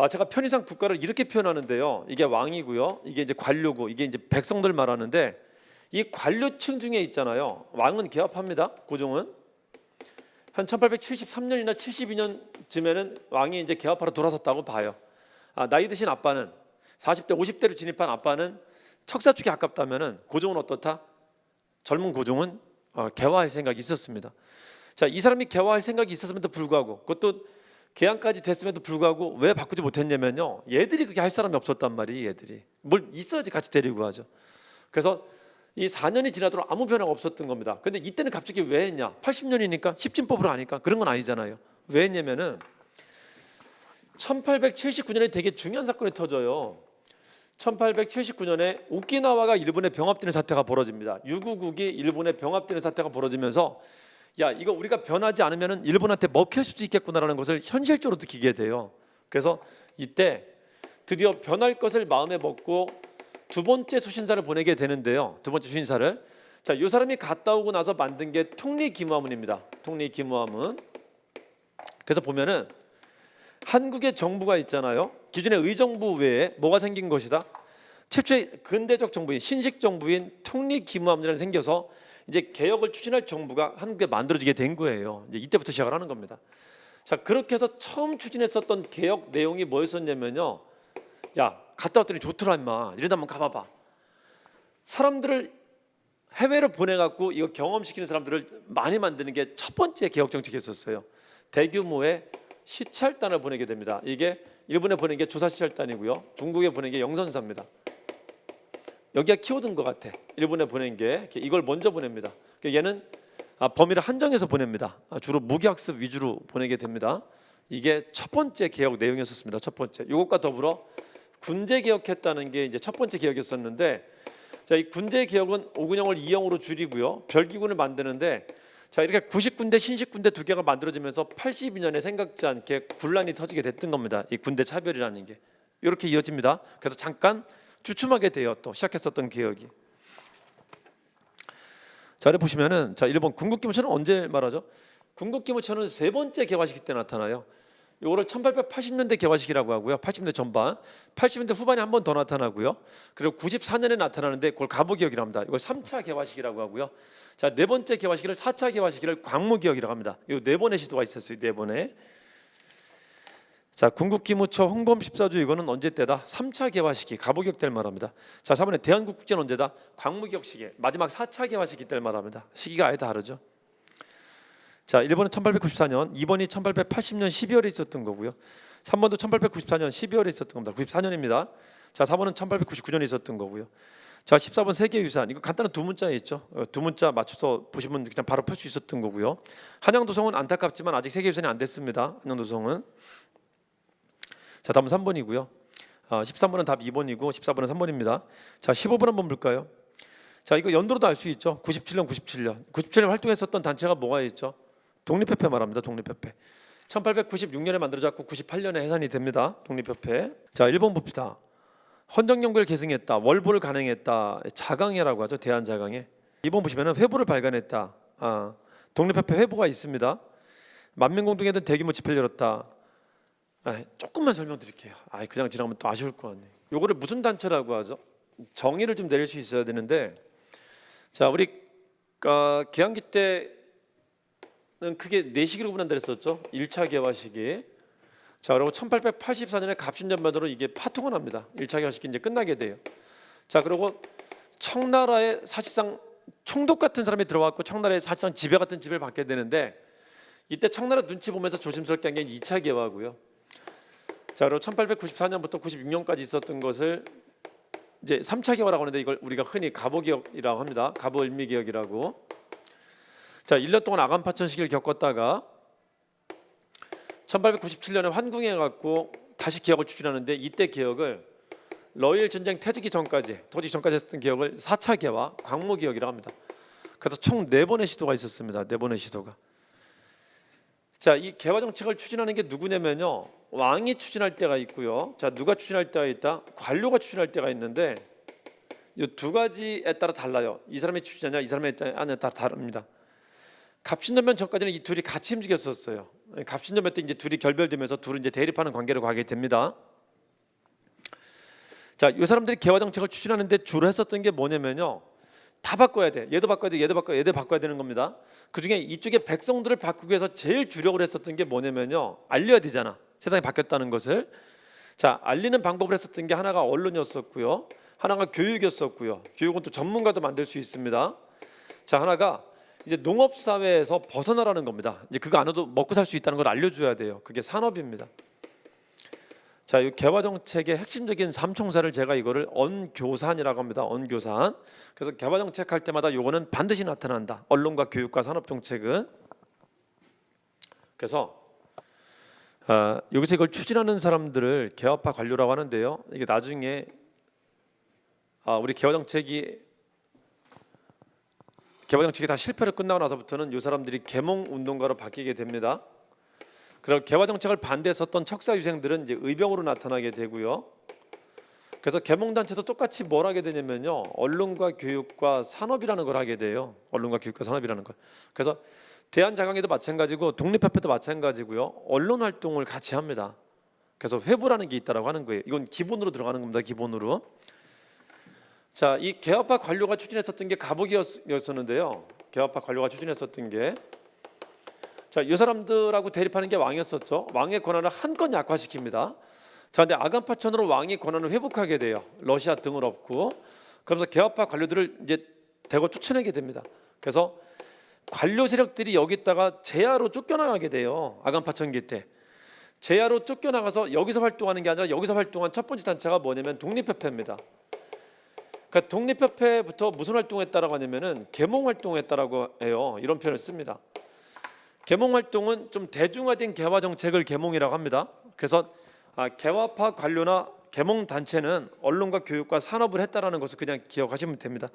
제가 편의상 국가를 이렇게 표현하는데요. 이게 왕이고요. 이게 이제 관료고, 이게 이제 백성들 말하는데, 이 관료층 중에 있잖아요. 왕은 개합합니다. 고종은 한 1873년이나 72년쯤에는 왕이 이제 개합하러 돌아섰다고 봐요. 나이 드신 아빠는 40대, 50대로 진입한 아빠는 척사 쪽에 가깝다면은 고종은 어떻다? 젊은 고종은 개화할 생각이 있었습니다. 자, 이 사람이 개화할 생각이 있었음에도 불구하고, 그것도 개항까지 됐음에도 불구하고 왜 바꾸지 못했냐면요, 얘들이 그렇게 할 사람이 없었단 말이에요. 얘들이 뭘 있어야지 같이 데리고 가죠. 그래서 이 4년이 지나도록 아무 변화가 없었던 겁니다. 근데 이때는 갑자기 왜 했냐? 80년이니까 십진법으로 하니까. 그런 건 아니잖아요. 왜 했냐면은 1879년에 되게 중요한 사건이 터져요. 1879년에 오키나와가 일본에 병합되는 사태가 벌어집니다. 유구국이 일본에 병합되는 사태가 벌어지면서, 야, 이거 우리가 변하지 않으면 일본한테 먹힐 수도 있겠구나라는 것을 현실적으로 느끼게 돼요. 그래서 이때 드디어 변할 것을 마음에 먹고 두 번째 수신사를 보내게 되는데요. 두 번째 수신사를, 자, 이 사람이 갔다 오고 나서 만든 게 통리기무화문입니다. 통리기무화문. 그래서 보면은 한국의 정부가 있잖아요. 기존의 의정부 외에 뭐가 생긴 것이다? 최초의 근대적 정부인, 신식 정부인 통리기무화문이라는 생겨서 이제 개혁을 추진할 정부가 한국에 만들어지게 된 거예요. 이제 이때부터 시작을 하는 겁니다. 자, 그렇게 해서 처음 추진했었던 개혁 내용이 뭐였었냐면요, 야, 갔다 왔더니 좋더라 임마, 이러다 한번 가봐봐. 사람들을 해외로 보내갖고 이거 경험시키는 사람들을 많이 만드는 게 첫 번째 개혁 정책이었어요. 대규모의 시찰단을 보내게 됩니다. 이게 일본에 보낸 게 조사시설단이고요. 중국에 보낸 게 영선사입니다. 여기가 키워드인 것 같아. 일본에 보낸 게 이걸 먼저 보냅니다. 얘는 범위를 한정해서 보냅니다. 주로 무기학습 위주로 보내게 됩니다. 이게 첫 번째 개혁 내용이었습니다. 첫 번째. 이것과 더불어 군제 개혁했다는 게 이제 첫 번째 개혁이었었는데, 자, 이 군제 개혁은 5군형을 2형으로 줄이고요. 별기군을 만드는데, 자, 이렇게 90군대 신식군대 두 개가 만들어지면서 82년에 생각지 않게 군란이 터지게 됐던 겁니다. 이 군대 차별이라는 게 이렇게 이어집니다. 그래서 잠깐 주춤하게 돼요. 또 시작했었던 개혁이. 자, 여기 보시면은, 자, 일본 군국기무처는 언제 말하죠? 군국기무처는 세 번째 개화시기 때 나타나요. 이거를 1880년대 개화시기라고 하고요. 80년대 전반, 80년대 후반에 한 번 더 나타나고요. 그리고 94년에 나타나는데 그걸 가부개혁이라고 합니다. 이걸 3차 개화시기라고 하고요. 자, 네 번째 개화시기를 4차 개화시기를 광무개혁이라고 합니다. 이 네 번의 시도가 있었어요. 네 번에. 자, 군국기무처 홍범 14조 이거는 언제 때다? 3차 개화시기 가부개혁 때 말합니다. 자, 4번에 대한국국제는 언제다? 광무개혁 시기, 마지막 4차 개화시기 때 말합니다. 시기가 아예 다르죠. 자, 1번은 1894년, 2번이 1880년 12월에 있었던 거고요. 3번도 1894년 12월에 있었던 겁니다. 94년입니다. 자, 4번은 1899년에 있었던 거고요. 자, 14번 세계유산, 이거 간단한 두 문자에 있죠. 두 문자 맞춰서 보시면 그냥 바로 풀 수 있었던 거고요. 한양도성은 안타깝지만 아직 세계유산이 안 됐습니다. 한양도성은. 자, 다음은 3번이고요. 13번은 답 2번이고 14번은 3번입니다. 자, 15번 한번 볼까요? 자, 이거 연도로도 알 수 있죠. 97년 활동했었던 단체가 뭐가 있죠? 독립협회 말합니다. 독립협회. 1896년에 만들어졌고 98년에 해산이 됩니다. 독립협회. 자, 1번 봅시다. 헌정연구를 계승했다. 월보를 간행했다. 자강회라고 하죠. 대한자강회. 2번 보시면은 회보를 발간했다. 독립협회 회보가 있습니다. 만민공동회든 대규모 집회를 열었다. 조금만 설명드릴게요. 그냥 지나가면 또 아쉬울 것 같네요. 요거를 무슨 단체라고 하죠? 정의를 좀 내릴 수 있어야 되는데, 자, 우리 개항기 때는 크게 4시기로 분한다 했었죠. 1차 개화시기. 자, 그리고 1884년에 갑신전면으로 이게 파통을 합니다. 1차 개화시기 이제 끝나게 돼요. 자, 그리고 청나라에 사실상 총독 같은 사람이 들어왔고 청나라에 사실상 지배 같은 지배를 받게 되는데, 이때 청나라 눈치 보면서 조심스럽게 한 게 2차 개화고요. 자, 그리고 1894년부터 96년까지 있었던 것을 이제 3차 개화라고 하는데, 이걸 우리가 흔히 가보개혁이라고 합니다. 가보일미개혁이라고. 자, 1년 동안 아간파천 시기를 겪었다가 1897년에 환궁해 갖고 다시 개혁을 추진하는데, 이때 개혁을 러일 전쟁 터지기 전까지 했던 개혁을 4차 개화, 광무개혁이라고 합니다. 그래서 총 4번의 시도가 있었습니다. 4번의 시도가. 자, 이 개화 정책을 추진하는 게 누구냐면요, 왕이 추진할 때가 있고요. 자, 누가 추진할 때가 있다? 관료가 추진할 때가 있는데, 이 두 가지에 따라 달라요. 이 사람이 추진하냐, 이 사람의 아니냐 다 다릅니다. 갑신전면 전까지는 이 둘이 같이 움직였었어요. 갑신전면 때 이제 둘이 결별되면서 둘이 이제 대립하는 관계로 가게 됩니다. 자, 이 사람들이 개화 정책을 추진하는데 주로 했었던 게 뭐냐면요, 다 바꿔야 돼. 얘도 바꿔야 돼. 얘도 바꿔야 되는 겁니다. 그중에 이쪽에 백성들을 바꾸기 위해서 제일 주력을 했었던 게 뭐냐면요, 알려야 되잖아. 세상이 바뀌었다는 것을. 자, 알리는 방법을 했었던 게 하나가 언론이었었고요. 하나가 교육이었었고요. 교육은 또 전문가도 만들 수 있습니다. 자, 하나가 이제 농업 사회에서 벗어나라는 겁니다. 이제 그거 안 해도 먹고 살 수 있다는 걸 알려줘야 돼요. 그게 산업입니다. 자, 이 개화 정책의 핵심적인 삼총사를 제가 이거를 언교산이라고 합니다. 언교산. 그래서 개화 정책 할 때마다 요거는 반드시 나타난다. 언론과 교육과 산업 정책은. 그래서 여기서 이걸 추진하는 사람들을 개화파 관료라고 하는데요. 이게 나중에 우리 개화 정책이 다 실패로 끝나고 나서부터는 이 사람들이 계몽 운동가로 바뀌게 됩니다. 그리고 개화 정책을 반대했었던 척사 유생들은 이제 의병으로 나타나게 되고요. 그래서 계몽 단체도 똑같이 뭘 하게 되냐면요, 언론과 교육과 산업이라는 걸 하게 돼요. 언론과 교육과 산업이라는 걸. 그래서 대한자강회도 마찬가지고 독립협회도 마찬가지고요. 언론 활동을 같이 합니다. 그래서 회부라는 게 있다라고 하는 거예요. 이건 기본으로 들어가는 겁니다. 기본으로. 자, 이 개화파 관료가 추진했었던 게 가보기였었는데요. 개화파 관료가 추진했었던 게, 자, 이 사람들하고 대립하는 게 왕이었었죠. 왕의 권한을 한껏 약화시킵니다. 자, 근데 아간파천으로 왕이 권한을 회복하게 돼요. 러시아 등을 업고. 그러면서 개화파 관료들을 이제 대거 쫓아내게 됩니다. 그래서 관료 세력들이 여기다가 제야로 쫓겨나가게 돼요. 아간파천기 때. 제야로 쫓겨나가서 여기서 활동하는 게 아니라 여기서 활동한 첫 번째 단체가 뭐냐면 독립협회입니다. 그러니까 독립협회부터 무슨 활동했다라고 하냐면은 계몽활동했다라고 해요. 이런 표현을 씁니다. 계몽활동은 좀 대중화된 개화 정책을 계몽이라고 합니다. 그래서 개화파 관료나 계몽 단체는 언론과 교육과 산업을 했다라는 것을 그냥 기억하시면 됩니다.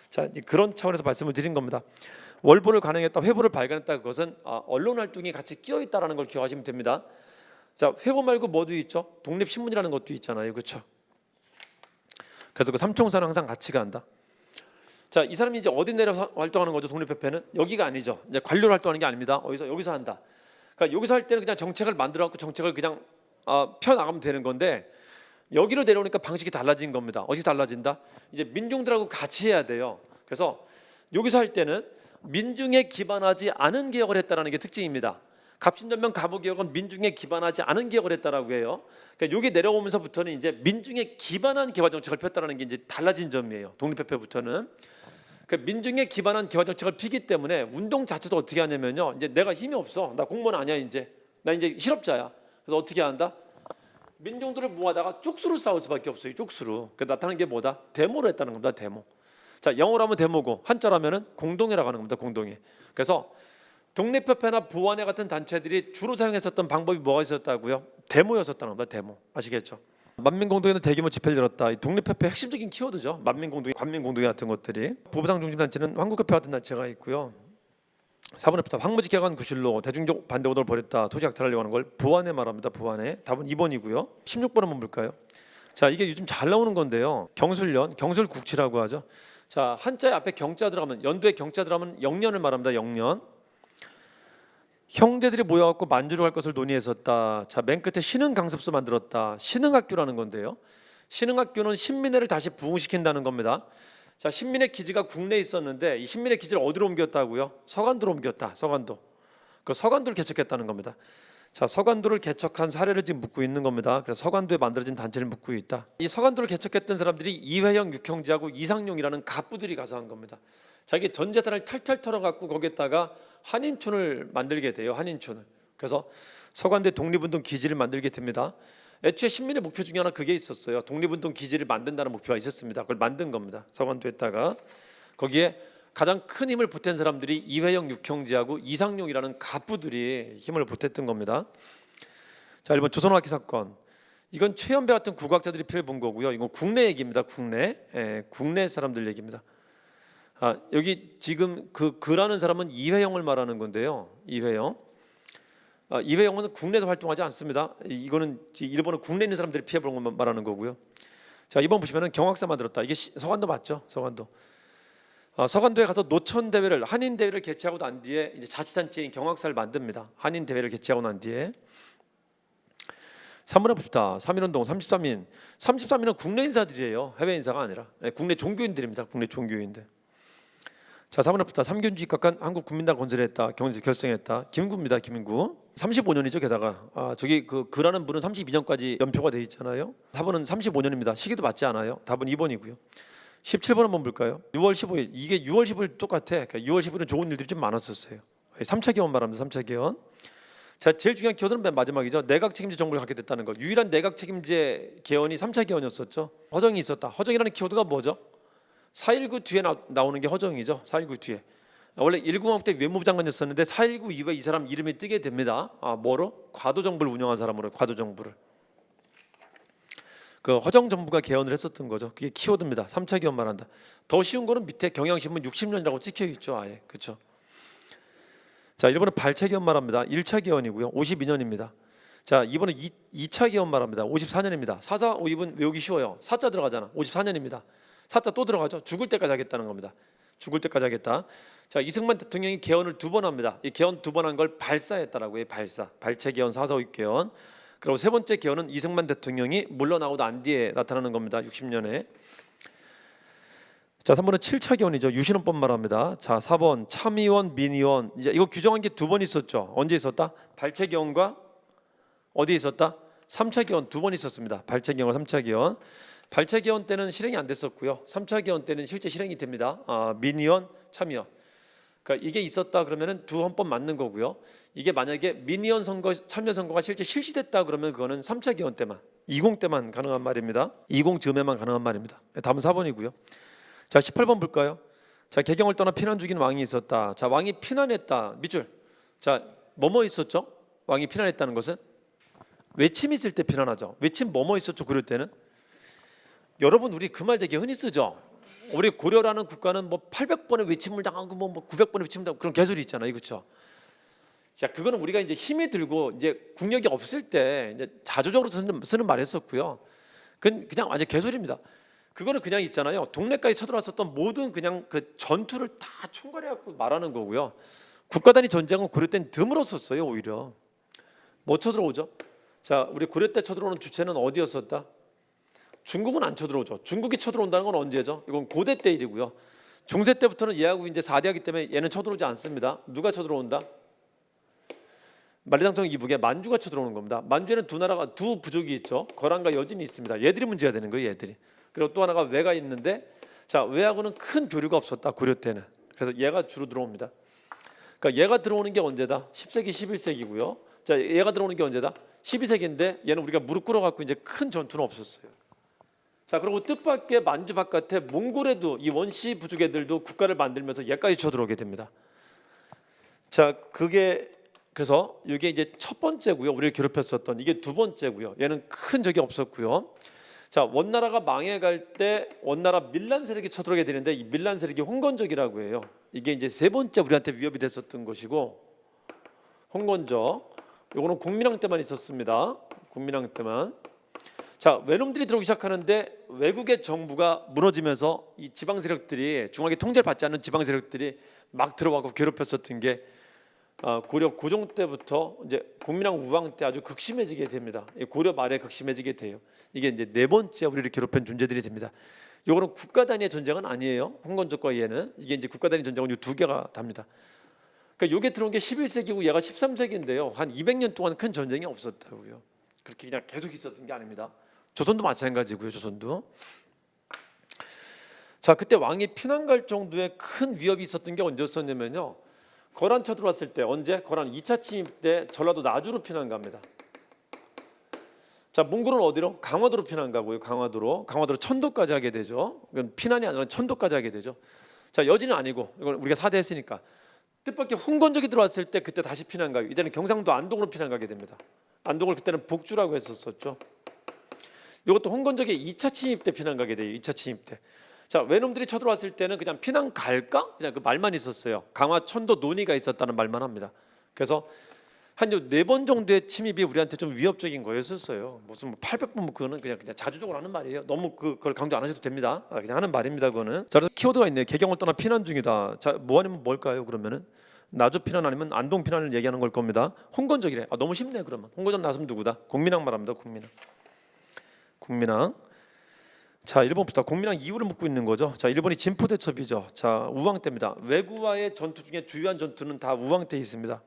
자, 그런 차원에서 말씀을 드린 겁니다. 월보를 간행했다, 회보를 발간했다, 그것은 언론 활동이 같이 끼어 있다라는 걸 기억하시면 됩니다. 자, 회보 말고 뭐도 있죠? 독립신문이라는 것도 있잖아요, 그렇죠? 그래서 그 삼총사는 항상 같이 간다. 자, 이 사람이 이제 어디 내려서 활동하는 거죠? 독립협회는 여기가 아니죠. 이제 관료로 활동하는 게 아닙니다. 여기서 한다. 그러니까 여기서 할 때는 그냥 정책을 만들어갖고 정책을 그냥 펴 나가면 되는 건데 여기로 내려오니까 방식이 달라진 겁니다. 어떻게 달라진다? 이제 민중들하고 같이 해야 돼요. 그래서 여기서 할 때는 민중에 기반하지 않은 개혁을 했다라는 게 특징입니다. 갑신전면 갑오개혁은 민중에 기반하지 않은 개혁을 했다라고 해요. 그러니까 여기 내려오면서부터는 이제 민중에 기반한 개화 정책을 폈다라는 게 이제 달라진 점이에요. 독립협회부터는. 그러니까 민중에 기반한 개화 정책을 피기 때문에 운동 자체도 어떻게 하냐면요. 이제 내가 힘이 없어. 나 공무원 아니야 이제. 나 이제 실업자야. 그래서 어떻게 한다? 민중들을 모아다가 쪽수로 싸울 수밖에 없어요. 쪽수로. 그 나타나는 게 뭐다? 데모로 했다는 겁니다. 데모. 자, 영어로 하면 데모고 한자로 하면은 공동회라고 하는 겁니다. 공동회. 그래서 독립협회나 보완회 같은 단체들이 주로 사용했었던 방법이 뭐가 있었다고요? 데모였었다는 겁니다. 데모. 아시겠죠? 만민공동회는 대규모 집회를 열었다. 이 독립협회 핵심적인 키워드죠. 만민공동회, 관민공동회 같은 것들이. 보부상 중심단체는 한국협회 같은 단체가 있고요. 사본협회 황무지 개혁안 구실로 대중적 반대 운동을 벌였다. 토지 약탈하려고 하는 걸 보완회 말합니다. 보완회. 답은 2번이고요. 16번 한번 볼까요? 자, 이게 요즘 잘 나오는 건데요. 경술련, 경술국치라고 하죠. 자, 한자에 앞에 경자 들어가면 연두에 경자 들어가면 영년을 말합니다. 영년. 형제들이 모여갖고 만주를 할 것을 논의했었다. 자, 맨 끝에 신흥강습소 만들었다. 신흥학교라는 건데요. 신흥학교는 신민회를 다시 부흥시킨다는 겁니다. 자, 신민회 기지가 국내에 있었는데 이 신민회 기지를 어디로 옮겼다고요? 서간도로 옮겼다. 서간도. 그 서간도를 개척했다는 겁니다. 자, 서간도를 개척한 사례를 지금 묻고 있는 겁니다. 그래서 서간도에 만들어진 단체를 묻고 있다. 이 서간도를 개척했던 사람들이 이회영 육형제하고 이상용이라는 갑부들이 가서 한 겁니다. 자기 전 재산을 탈탈 털어갖고 거기에다가 한인촌을 만들게 돼요. 한인촌을. 그래서 서간도에 독립운동 기지를 만들게 됩니다. 애초에 신민의 목표 중에 하나 그게 있었어요. 독립운동 기지를 만든다는 목표가 있었습니다. 그걸 만든 겁니다. 서간도에다가. 거기에 가장 큰 힘을 보탠 사람들이 이회영 육형제하고 이상용이라는 갑부들이 힘을 보탰던 겁니다. 자, 1번 조선학기 사건. 이건 최연배 같은 국학자들이 피를 본 거고요. 이건 국내 얘기입니다. 국내 사람들 얘기입니다. 여기 지금 그 그라는 사람은 이회영을 말하는 건데요. 이회영. 이회영은 국내에서 활동하지 않습니다. 이거는 일본은 국내에 있는 사람들이 피해 본 걸 말하는 거고요. 자, 이번 보시면은 경학사 만들었다. 이게 서간도 맞죠? 서간도. 서간도에 가서 노천 대회를 한인 대회를 개최하고 난 뒤에 이제 자치단체인 경학사를 만듭니다. 한인 대회를 개최하고 난 뒤에 3번에 봅시다. 3.1운동 33인. 33인은 국내 인사들이에요. 해외 인사가 아니라 국내 종교인들입니다. 국내 종교인들. 자, 4번에 봅시다. 삼균주의 각한 한국 국민당 건설했다. 결성했다. 김구입니다. 김구. 35년이죠. 게다가 저기 그 그라는 분은 32년까지 연표가 돼 있잖아요. 4번은 35년입니다. 시기도 맞지 않아요. 답은 2번이고요. 17번 한번 볼까요? 6월 15일. 이게 6월 15일 똑같아. 그러니까 6월 15일은 좋은 일들이 좀 많았었어요. 3차 개헌 말합니다. 3차 개헌. 자, 제일 중요한 개헌은 맨 마지막이죠. 내각 책임제 정부를 갖게 됐다는 거. 유일한 내각 책임제 개헌이 3차 개헌이었었죠. 허정이 있었다. 허정이라는 키워드가 뭐죠? 4.19 뒤에 나오는 게 허정이죠. 4.19 뒤에. 원래 1공화국 때 외무부 장관이었었는데 4.19 이후에 이 사람 이름이 뜨게 됩니다. 뭐로? 과도정부를 운영한 사람으로. 과도정부를. 그 허정 정부가 개헌을 했었던 거죠. 그게 키워드입니다. 3차 개헌 말한다. 더 쉬운 거는 밑에 경향신문 60년이라고 찍혀 있죠. 아예. 그렇죠. 자, 1번은 발췌 개헌 말합니다. 1차 개헌이고요. 52년입니다. 자, 이번은 2차 개헌 말합니다. 54년입니다. 4사 5입은 외우기 쉬워요. 4자 들어가잖아. 54년입니다. 4자 또 들어가죠. 죽을 때까지 하겠다는 겁니다. 죽을 때까지 하겠다. 자, 이승만 대통령이 개헌을 2번 합니다. 이 개헌 2번 한 걸 발사했다라고 해요. 발사. 발췌 개헌, 4사 5입 개헌. 그리고 세 번째 개헌은 이승만 대통령이 물러나고 난 뒤에 나타나는 겁니다. 60년에. 자, 3번은 7차 개헌이죠. 유신헌법 말합니다. 자, 4번 참의원, 민의원. 이제 이거 규정한 게 2번 있었죠. 언제 있었다? 발췌 개헌과 어디에 있었다? 3차 개헌 2번 있었습니다. 발췌 개헌과 3차 개헌. 발췌 개헌 때는 실행이 안 됐었고요. 3차 개헌 때는 실제 실행이 됩니다. 민의원, 참의원. 그러니까 이게 있었다 그러면은 두 헌법 맞는 거고요. 이게 만약에 미니언 선거, 참여 선거가 실제 실시됐다 그러면 그거는 3차 기원 때만, 20 때만 가능한 말입니다. 20 즈음에만 가능한 말입니다. 답은 4번이고요. 자, 18번 볼까요? 자, 개경을 떠나 피난 중인 왕이 있었다. 자, 왕이 피난했다. 밑줄. 자, 뭐뭐 있었죠? 왕이 피난했다는 것은 외침이 있을 때 피난하죠. 외침 뭐뭐 있었죠? 그럴 때는 여러분 우리 그 말 되게 흔히 쓰죠. 우리 고려라는 국가는 뭐 800번의 외침을 당하고 뭐 900번의 외침을 당하고 그런 개소리 있잖아요, 그렇죠? 자, 그거는 우리가 이제 힘이 들고 이제 국력이 없을 때 이제 자조적으로 쓰는 말이었었고요. 그냥 완전 개소리입니다. 그거는 그냥 있잖아요. 동네까지 쳐들어왔었던 모든 그냥 그 전투를 다 총괄해갖고 말하는 거고요. 국가 단위 전쟁은 고려 때는 드물었었어요, 오히려. 뭐 쳐들어오죠? 자, 우리 고려 때 쳐들어오는 주체는 어디였었다? 중국은 안 쳐들어오죠. 중국이 쳐들어온다는 건 언제죠? 이건 고대 때 일이고요. 중세 때부터는 얘하고 이제 4대하기 때문에 얘는 쳐들어오지 않습니다. 누가 쳐들어온다? 만리장성 이북에 만주가 쳐들어오는 겁니다. 만주에는 두 부족이 있죠. 거란과 여진이 있습니다. 얘들이 문제가 되는 거예요, 얘들이. 그리고 또 하나가 외가 있는데, 자, 외하고는 큰 교류가 없었다, 고려 때는. 그래서 얘가 주로 들어옵니다. 그러니까 얘가 들어오는 게 언제다? 10세기, 11세기고요. 자, 얘가 들어오는 게 언제다? 12세기인데 얘는 우리가 무릎 꿇어 갖고 이제 큰 전투는 없었어요. 자, 그리고 뜻밖의 만주 바깥에 몽골에도 이 원시 부족 애들도 국가를 만들면서 얘까지 쳐들어오게 됩니다. 자, 그래서 이게 이제 첫 번째고요. 우리를 괴롭혔었던 이게 두 번째고요. 얘는 큰 적이 없었고요. 자, 원나라가 망해갈 때 원나라 밀란 세력이 쳐들어오게 되는데 이 밀란 세력이 홍건적이라고 해요. 이게 이제 세 번째 우리한테 위협이 됐었던 것이고, 홍건적 요거는 국민왕 때만 있었습니다. 국민왕 때만. 자, 외놈들이 들어오기 시작하는데 외국의 정부가 무너지면서 이 지방 세력들이 중앙의 통제를 받지 않는 지방 세력들이 막 들어와서 괴롭혔었던 게 고려 고종 때부터 이제 국민왕 우왕 때 아주 극심해지게 됩니다. 고려 말에 극심해지게 돼요. 이게 이제 네 번째 우리를 괴롭힌 존재들이 됩니다. 요거는 국가 단위의 전쟁은 아니에요. 홍건적과 얘는 이게 이제 국가 단위 전쟁은 요 두 개가 답니다. 그러니까 요게 들어온 게 11세기고 얘가 13세기인데요. 한 200년 동안 큰 전쟁이 없었다고요. 그렇게 그냥 계속 있었던 게 아닙니다. 조선도 마찬가지고요. 조선도. 자, 그때 왕이 피난 갈 정도의 큰 위협이 있었던 게 언제였었냐면요. 거란 쳐들어왔을 때, 언제? 거란 2차 침입 때 전라도 나주로 피난 갑니다. 자, 몽골은 어디로? 강화도로 피난 가고요. 강화도로 천도까지 하게 되죠. 이건 피난이 아니라 천도까지 하게 되죠. 자, 여진은 아니고 이건 우리가 4대 했으니까 뜻밖의 홍건적이 들어왔을 때 그때 다시 피난 가요. 이때는 경상도 안동으로 피난 가게 됩니다. 안동을 그때는 복주라고 했었죠. 이것도 홍건적의 2차 침입 때 피난 가게 돼요. 2차 침입 때. 자, 외놈들이 쳐들어왔을 때는 그냥 피난 갈까? 그냥 그 말만 있었어요. 강화 천도 논의가 있었다는 말만 합니다. 그래서 한 4번 정도의 침입이 우리한테 좀 위협적인 거였었어요. 무슨 뭐 800번 그거는 그냥 자주적으로 하는 말이에요. 너무 그걸 강조 안 하셔도 됩니다. 그냥 하는 말입니다. 그거는. 자, 그래서 키워드가 있네요. 개경을 떠나 피난 중이다. 자, 뭐 아니면 뭘까요? 그러면은 나주 피난 아니면 안동 피난을 얘기하는 걸 겁니다. 홍건적이래. 너무 쉽네. 그러면 홍건적 나서면 누구다? 공민왕 말합니다. 공민왕. 자, 1번부터 공민왕 이유를 묻고 있는 거죠. 자, 1번이 진포대첩이죠. 자, 우왕 때입니다. 왜구와의 전투 중에 주요한 전투는 다 우왕 때 있습니다.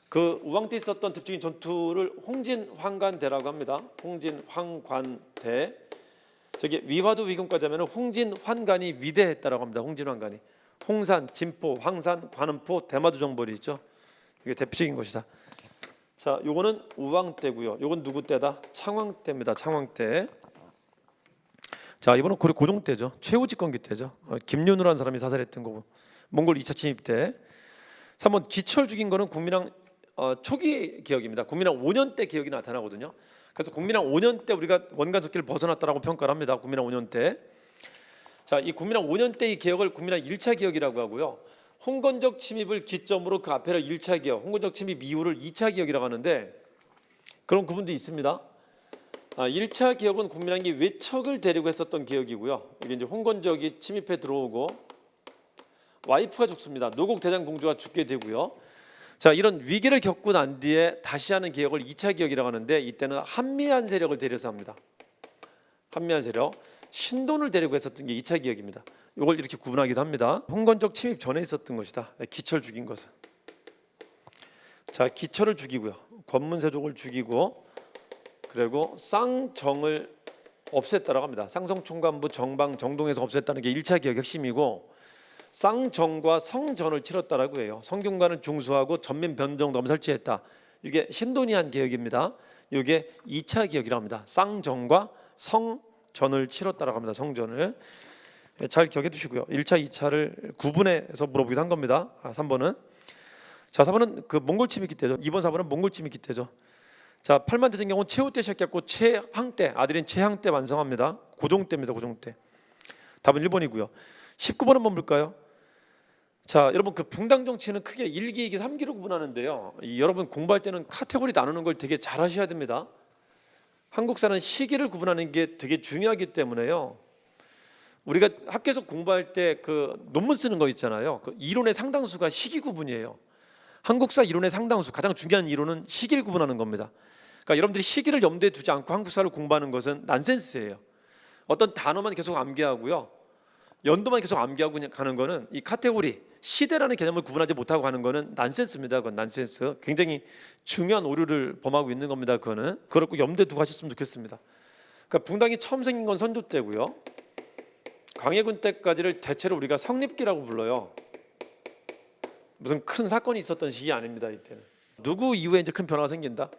그 우왕 때 있었던 대표적인 전투를 홍진환관대라고 합니다. 홍진환관대. 저기 위화도 위금까지 하면 홍진환관이 위대했다라고 합니다. 홍진환관이. 홍산, 진포, 황산, 관음포, 대마도 정벌이 있죠. 이게 대표적인 것이다. 자, 요거는 우왕 때고요. 요건 누구 때다? 창왕 때입니다. 창왕 때. 자, 이번은 고려 고종 때죠. 최후집권기 때죠. 김윤우라는 사람이 사살했던 거고. 몽골 2차 침입 때. 3번 기철 죽인 거는 국민왕 초기 기억입니다. 국민왕 5년 때 기억이 나타나거든요. 그래서 국민왕 5년 때 우리가 원간석기를 벗어났다라고 평가를 합니다. 국민왕 5년 때. 자, 이 국민왕 5년 때의 기억을 국민왕 1차 기억이라고 하고요. 홍건적 침입을 기점으로 그 앞에를 1차 기억, 홍건적 침입 이후를 2차 기억이라고 하는데 그런 구분도 있습니다. 1차 기억은 국민왕이 외척을 데리고 했었던 기억이고요. 이게 이제 홍건적이 침입해 들어오고 와이프가 죽습니다. 노곡 대장 공주가 죽게 되고요. 자, 이런 위기를 겪고 난 뒤에 다시 하는 기억을 2차 기억이라고 하는데 이때는 한미한 세력을 데려서 합니다. 한미한 세력. 신돈을 데리고 했었던 게 2차 기억입니다. 이걸 이렇게 구분하기도 합니다. 홍건적 침입 전에 있었던 것이다. 기철 죽인 것은. 자, 기철을 죽이고요. 권문세족을 죽이고 그리고 쌍정을 없앴다라고 합니다. 쌍성총관부 정방 정동에서 없앴다는 게 1차 기억 핵심이고 쌍전과 성전을 치렀다라고 해요. 성균관을 중수하고 전면 변정도를 설치했다. 이게 신도니안 개혁입니다. 이게 2차 개혁이라고 합니다. 쌍전과 성전을 치렀다라고 합니다. 성전을 잘 기억해 두시고요. 1차, 2차를 구분해서 물어보기도 한 겁니다. 3번은 자, 4번은 그 몽골 침입기 때죠. 2번, 4번은 몽골 침입기 때죠. 자, 8만 대전 경우는 최후 때 시작했고 최항 때, 아들인 최항 때 완성합니다. 고종 때입니다. 고종 때. 답은 1번이고요. 19번은 뭐 볼까요? 자, 여러분 그 붕당 정치는 크게 1기, 2기, 3기로 구분하는데요. 여러분 공부할 때는 카테고리 나누는 걸 되게 잘 하셔야 됩니다. 한국사는 시기를 구분하는 게 되게 중요하기 때문에요. 우리가 학교에서 공부할 때 그 논문 쓰는 거 있잖아요. 그 이론의 상당수가 시기 구분이에요. 한국사 이론의 상당수, 가장 중요한 이론은 시기를 구분하는 겁니다. 그러니까 여러분들이 시기를 염두에 두지 않고 한국사를 공부하는 것은 난센스예요. 어떤 단어만 계속 암기하고요, 연도만 계속 암기하고 가는 거는, 이 카테고리, 시대라는 개념을 구분하지 못하고 가는 거는 난센스입니다. 그건 난센스. 굉장히 중요한 오류를 범하고 있는 겁니다. 그거는 그걸 꼭 염두에 두고 하셨으면 좋겠습니다. 그러니까 붕당이 처음 생긴 건 선조 때고요. 광해군 때까지를 대체로 우리가 성립기라고 불러요. 무슨 큰 사건이 있었던 시기 아닙니다. 이때는 누구 이후에 이제 큰 변화가 생긴다.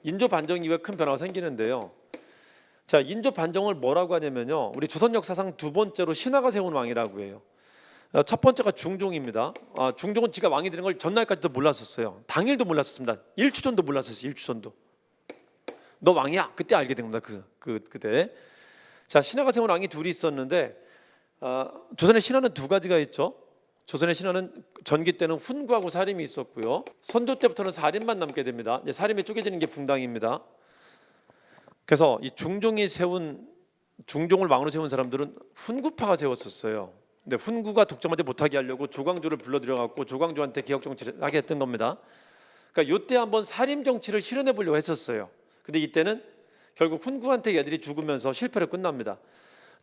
인조 반정 이후에 큰 변화가 생기는데요. 자, 인조 반정을 뭐라고 하냐면요, 우리 조선 역사상 두 번째로 신하가 세운 왕이라고 해요. 첫 번째가 중종입니다. 중종은 지가 왕이 되는 걸 전날까지도 몰랐었어요. 당일도 몰랐었습니다. 일추전도 몰랐었어요. 일추전도. 너 왕이야. 그때 알게 된 겁니다. 그때. 자, 신하가 세운 왕이 둘이 있었는데, 조선의 신하는 두 가지가 있죠. 조선의 신하는 전기 때는 훈구하고 사림이 있었고요. 선조 때부터는 사림만 남게 됩니다. 이제 사림이 쪼개지는 게 붕당입니다. 그래서 이 중종을 왕으로 세운 사람들은 훈구파가 세웠었어요. 근데 훈구가 독점하지 못하게 하려고 조광조를 불러들여갖고 조광조한테 개혁 정치를 하게 했던 겁니다. 그러니까 이때 한번 사림 정치를 실현해 보려고 했었어요. 근데 이때는 결국 훈구한테 얘들이 죽으면서 실패로 끝납니다.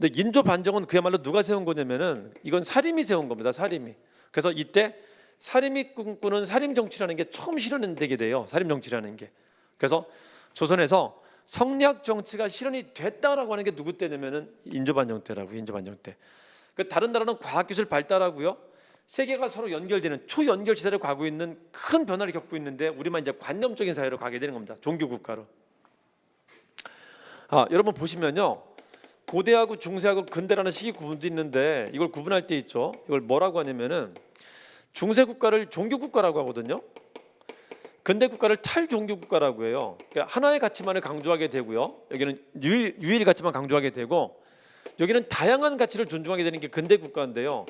근데 인조 반정은 그야말로 누가 세운 거냐면은, 이건 사림이 세운 겁니다. 사림이. 그래서 이때 사림이 꿈꾸는 사림 정치라는 게 처음 실현되게 돼요. 사림 정치라는 게. 그래서 조선에서 성리학 정치가 실현이 됐다라고 하는 게 누구 때냐면은 인조 반정 때라고. 인조 반정 때. 그 다른 나라는 과학기술 발달하고요, 세계가 서로 연결되는 초연결 시대를 가고 있는 큰 변화를 겪고 있는데, 우리만 이제 관념적인 사회로 가게 되는 겁니다. 종교 국가로. 여러분 보시면요, 고대하고 중세하고 근대라는 시기 구분도 있는데, 이걸 구분할 때 있죠. 이걸 뭐라고 하냐면은 중세 국가를 종교 국가라고 하거든요. 근대 국가를 탈종교 국가라고 해요. 그러니까 하나의 가치만을 강조하게 되고요, 여기는 유일 가치만 강조하게 되고, 여기는 다양한 가치를 존중하게 되는 게 근대 국가인데요.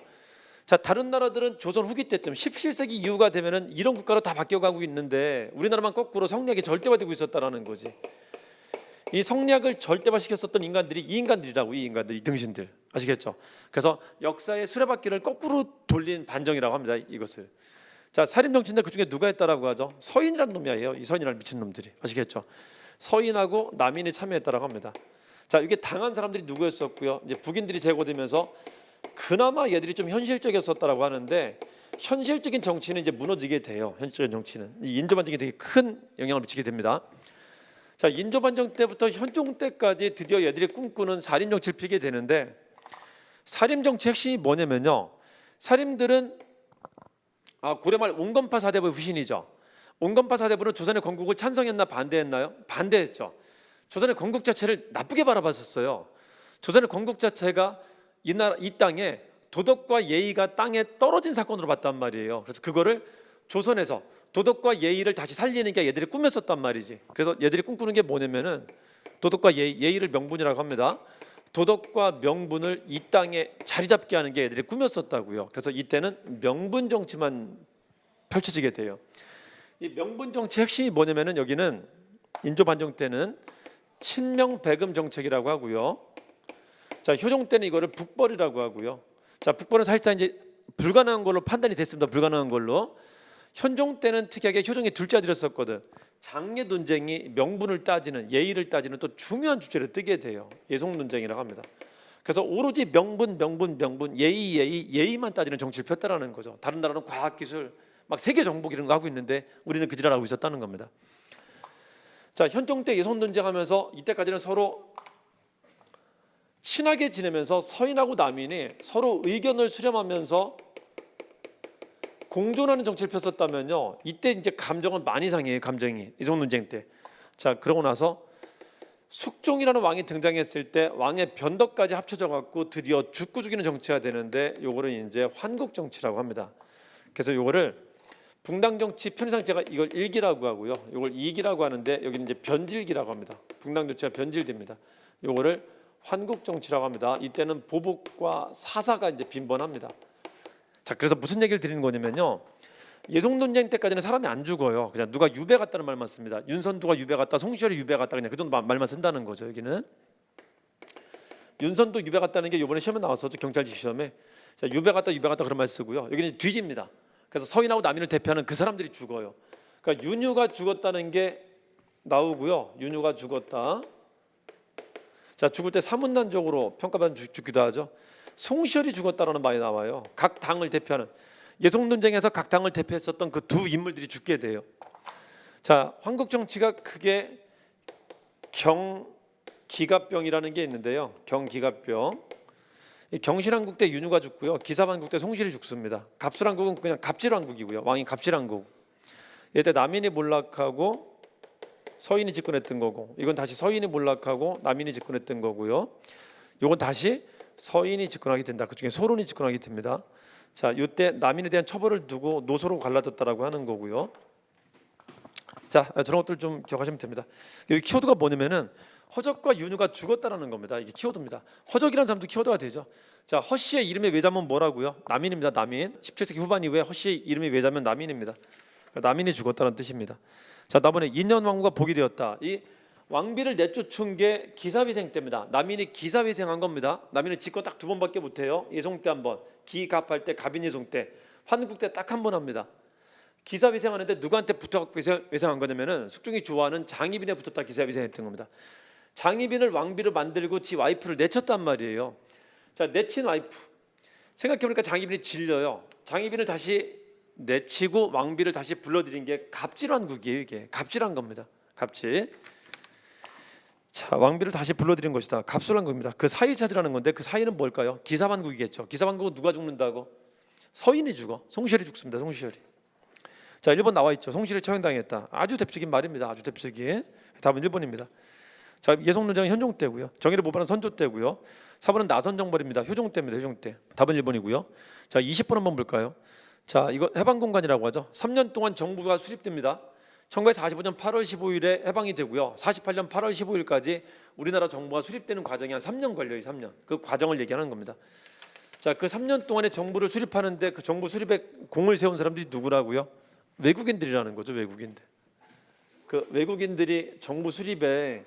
자, 다른 나라들은 조선 후기 때쯤 17세기 이후가 되면은 이런 국가로 다 바뀌어가고 있는데, 우리나라만 거꾸로 성리학이 절대화되고 있었다라는 거지. 이 성리학을 절대화시켰었던 인간들이 이 인간들이라고. 이 인간들, 이 등신들, 아시겠죠? 그래서 역사의 수레바퀴를 거꾸로 돌린 반정이라고 합니다. 이것을. 자, 사림 정치인데 그 중에 누가 했다라고 하죠? 서인이라는 놈이에요. 이 서인이라는 미친 놈들이, 아시겠죠? 서인하고 남인이 참여했다라고 합니다. 자, 이게 당한 사람들이 누구였었고요, 이제 북인들이 제거되면서 그나마 얘들이 좀 현실적이었었다라고 하는데, 현실적인 정치는 이제 무너지게 돼요. 현실적인 정치는 이 인조 반정이 되게 큰 영향을 미치게 됩니다. 자, 인조 반정 때부터 현종 때까지 드디어 얘들이 꿈꾸는 사림 정치를 피게 되는데, 사림 정치 핵심이 뭐냐면요, 사림들은 고려말 온건파 사대부의 후신이죠. 온건파 사대부는 조선의 건국을 찬성했나 반대했나요? 반대했죠. 조선의 건국 자체를 나쁘게 바라봤었어요. 조선의 건국 자체가 이 땅에 도덕과 예의가 땅에 떨어진 사건으로 봤단 말이에요. 그래서 그거를 조선에서 도덕과 예의를 다시 살리는 게 얘들이 꿈이었었단 말이지. 그래서 얘들이 꿈꾸는 게 뭐냐면은 도덕과 예의를 명분이라고 합니다. 도덕과 명분을 이 땅에 자리 잡게 하는 게 얘들이 꿈이었었다고요. 그래서 이때는 명분 정치만 펼쳐지게 돼요. 이 명분 정치 핵심이 뭐냐면은, 여기는 인조 반정 때는 친명 배금 정책이라고 하고요. 자, 효종 때는 이거를 북벌이라고 하고요. 자, 북벌은 사실상 이제 불가능한 걸로 판단이 됐습니다. 불가능한 걸로. 현종 때는 특이하게 효종이 둘째 아들이었었거든. 장례 논쟁이 명분을 따지는, 예의를 따지는 또 중요한 주제를 뜨게 돼요. 예속 논쟁이라고 합니다. 그래서 오로지 명분, 예의만 따지는 정치를 폈다라는 거죠. 다른 나라는 과학기술, 막 세계 정복 이런 거 하고 있는데 우리는 그 지랄 하고 있었다는 겁니다. 자, 현종 때 예속 논쟁하면서 이때까지는 서로 친하게 지내면서 서인하고 남인이 서로 의견을 수렴하면서 공존하는 정치를 폈었다면요, 이때 이제 감정은 많이 상해요. 감정이 이종 논쟁 때. 자, 그러고 나서 숙종이라는 왕이 등장했을 때 왕의 변덕까지 합쳐져 갖고 드디어 죽고 죽이는 정치가 되는데, 요거를 이제 환국 정치라고 합니다. 그래서 요거를 붕당 정치 편의상 제가 이걸 1기라고 하고요, 요걸 2기라고 하는데 여기는 이제 변질기라고 합니다. 붕당 정치가 변질됩니다. 요거를 환국 정치라고 합니다. 이때는 보복과 사사가 이제 빈번합니다. 자, 그래서 무슨 얘기를 드리는 거냐면요, 예송 논쟁 때까지는 사람이 안 죽어요. 그냥 누가 유배 갔다는 말만 씁니다. 윤선두가 유배 갔다, 송시열이 유배 갔다, 그냥 그 정도 말만 쓴다는 거죠. 여기는 윤선두 유배 갔다는 게 이번에 시험에 나왔었죠. 경찰직 시험에. 자, 유배 갔다 그런 말 쓰고요. 여기는 뒤집니다. 그래서 서인하고 남인을 대표하는 그 사람들이 죽어요. 그러니까 윤유가 죽었다는 게 나오고요. 윤유가 죽었다. 자, 죽을 때 사문단적으로 평가받은 죽기도 하죠. 송시열이 죽었다라는 말이 나와요. 각 당을 대표하는, 예송 논쟁에서 각 당을 대표했었던 그 두 인물들이 죽게 돼요. 자, 환국 정치가 크게 경기갑병이라는 게 있는데요. 경기갑병. 이 경신왕국 때 윤유가 죽고요, 기사반국 때 송실이 죽습니다. 갑술왕국은 그냥 갑질왕국이고요. 왕이 갑질왕국. 이때 남인이 몰락하고 서인이 집권했던 거고, 이건 다시 서인이 몰락하고 남인이 집권했던 거고요. 이건 다시 서인이 집권하게 된다. 그중에 소론이 집권하게 됩니다. 자, 이때 남인에 대한 처벌을 두고 노소로 갈라졌다라고 하는 거고요. 자, 저런 것들 좀 기억하시면 됩니다. 여기 키워드가 뭐냐면은 허적과 윤유가 죽었다라는 겁니다. 이게 키워드입니다. 허적이라는 사람도 키워드가 되죠. 자, 허씨의 이름의 외자면 뭐라고요? 남인입니다. 남인. 17세기 후반 이후에 허씨의 이름의 외자면 남인입니다. 남인이 죽었다는 뜻입니다. 자, 나번에 인현왕후가 복이 되었다. 이 왕비를 내쫓은 게 기사회생 때입니다. 남인이 기사회생한 겁니다. 남인은 직권 딱 2번밖에 못해요. 예송 때 1번, 기갑할 때, 갑인예송 때, 환국 때 딱 1번 합니다. 기사회생하는데 누구한테 붙어갖고 회생한 거냐면은 숙종이 좋아하는 장희빈에 붙었다 기사회생했던 겁니다. 장희빈을 왕비로 만들고 지 와이프를 내쳤단 말이에요. 자, 내친 와이프, 생각해보니까 장희빈이 질려요. 장희빈을 다시 내치고 왕비를 다시 불러들인 게 갑질왕국이에요. 이게 갑질한 겁니다. 갑질. 자, 왕비를 다시 불러들인 것이다. 갑술왕국입니다. 그 사이 찾으라는 건데 그 사이는 뭘까요? 기사반국이겠죠. 기사반국은 누가 죽는다고? 서인이 죽어. 송시열이 죽습니다. 송시열이. 자, 1번 나와 있죠. 송시열이 처형당했다. 아주 대표적인 말입니다. 아주 대표적인. 답은 1번입니다. 자, 예송 논쟁은 현종 때고요. 정의를 모반은 선조 때고요. 4번은 나선정벌입니다. 효종 때입니다. 효종 때. 답은 1번이고요. 자, 20번 한번 볼까요? 자, 이거 해방공간이라고 하죠. 3년 동안 정부가 수립됩니다. 1945년 8월 15일에 해방이 되고요. 48년 8월 15일까지 우리나라 정부가 수립되는 과정이 한 3년 걸려요. 3년. 그 과정을 얘기하는 겁니다. 자, 그 3년 동안에 정부를 수립하는데 그 정부 수립에 공을 세운 사람들이 누구라고요? 외국인들이라는 거죠. 외국인들. 그 외국인들이 정부 수립에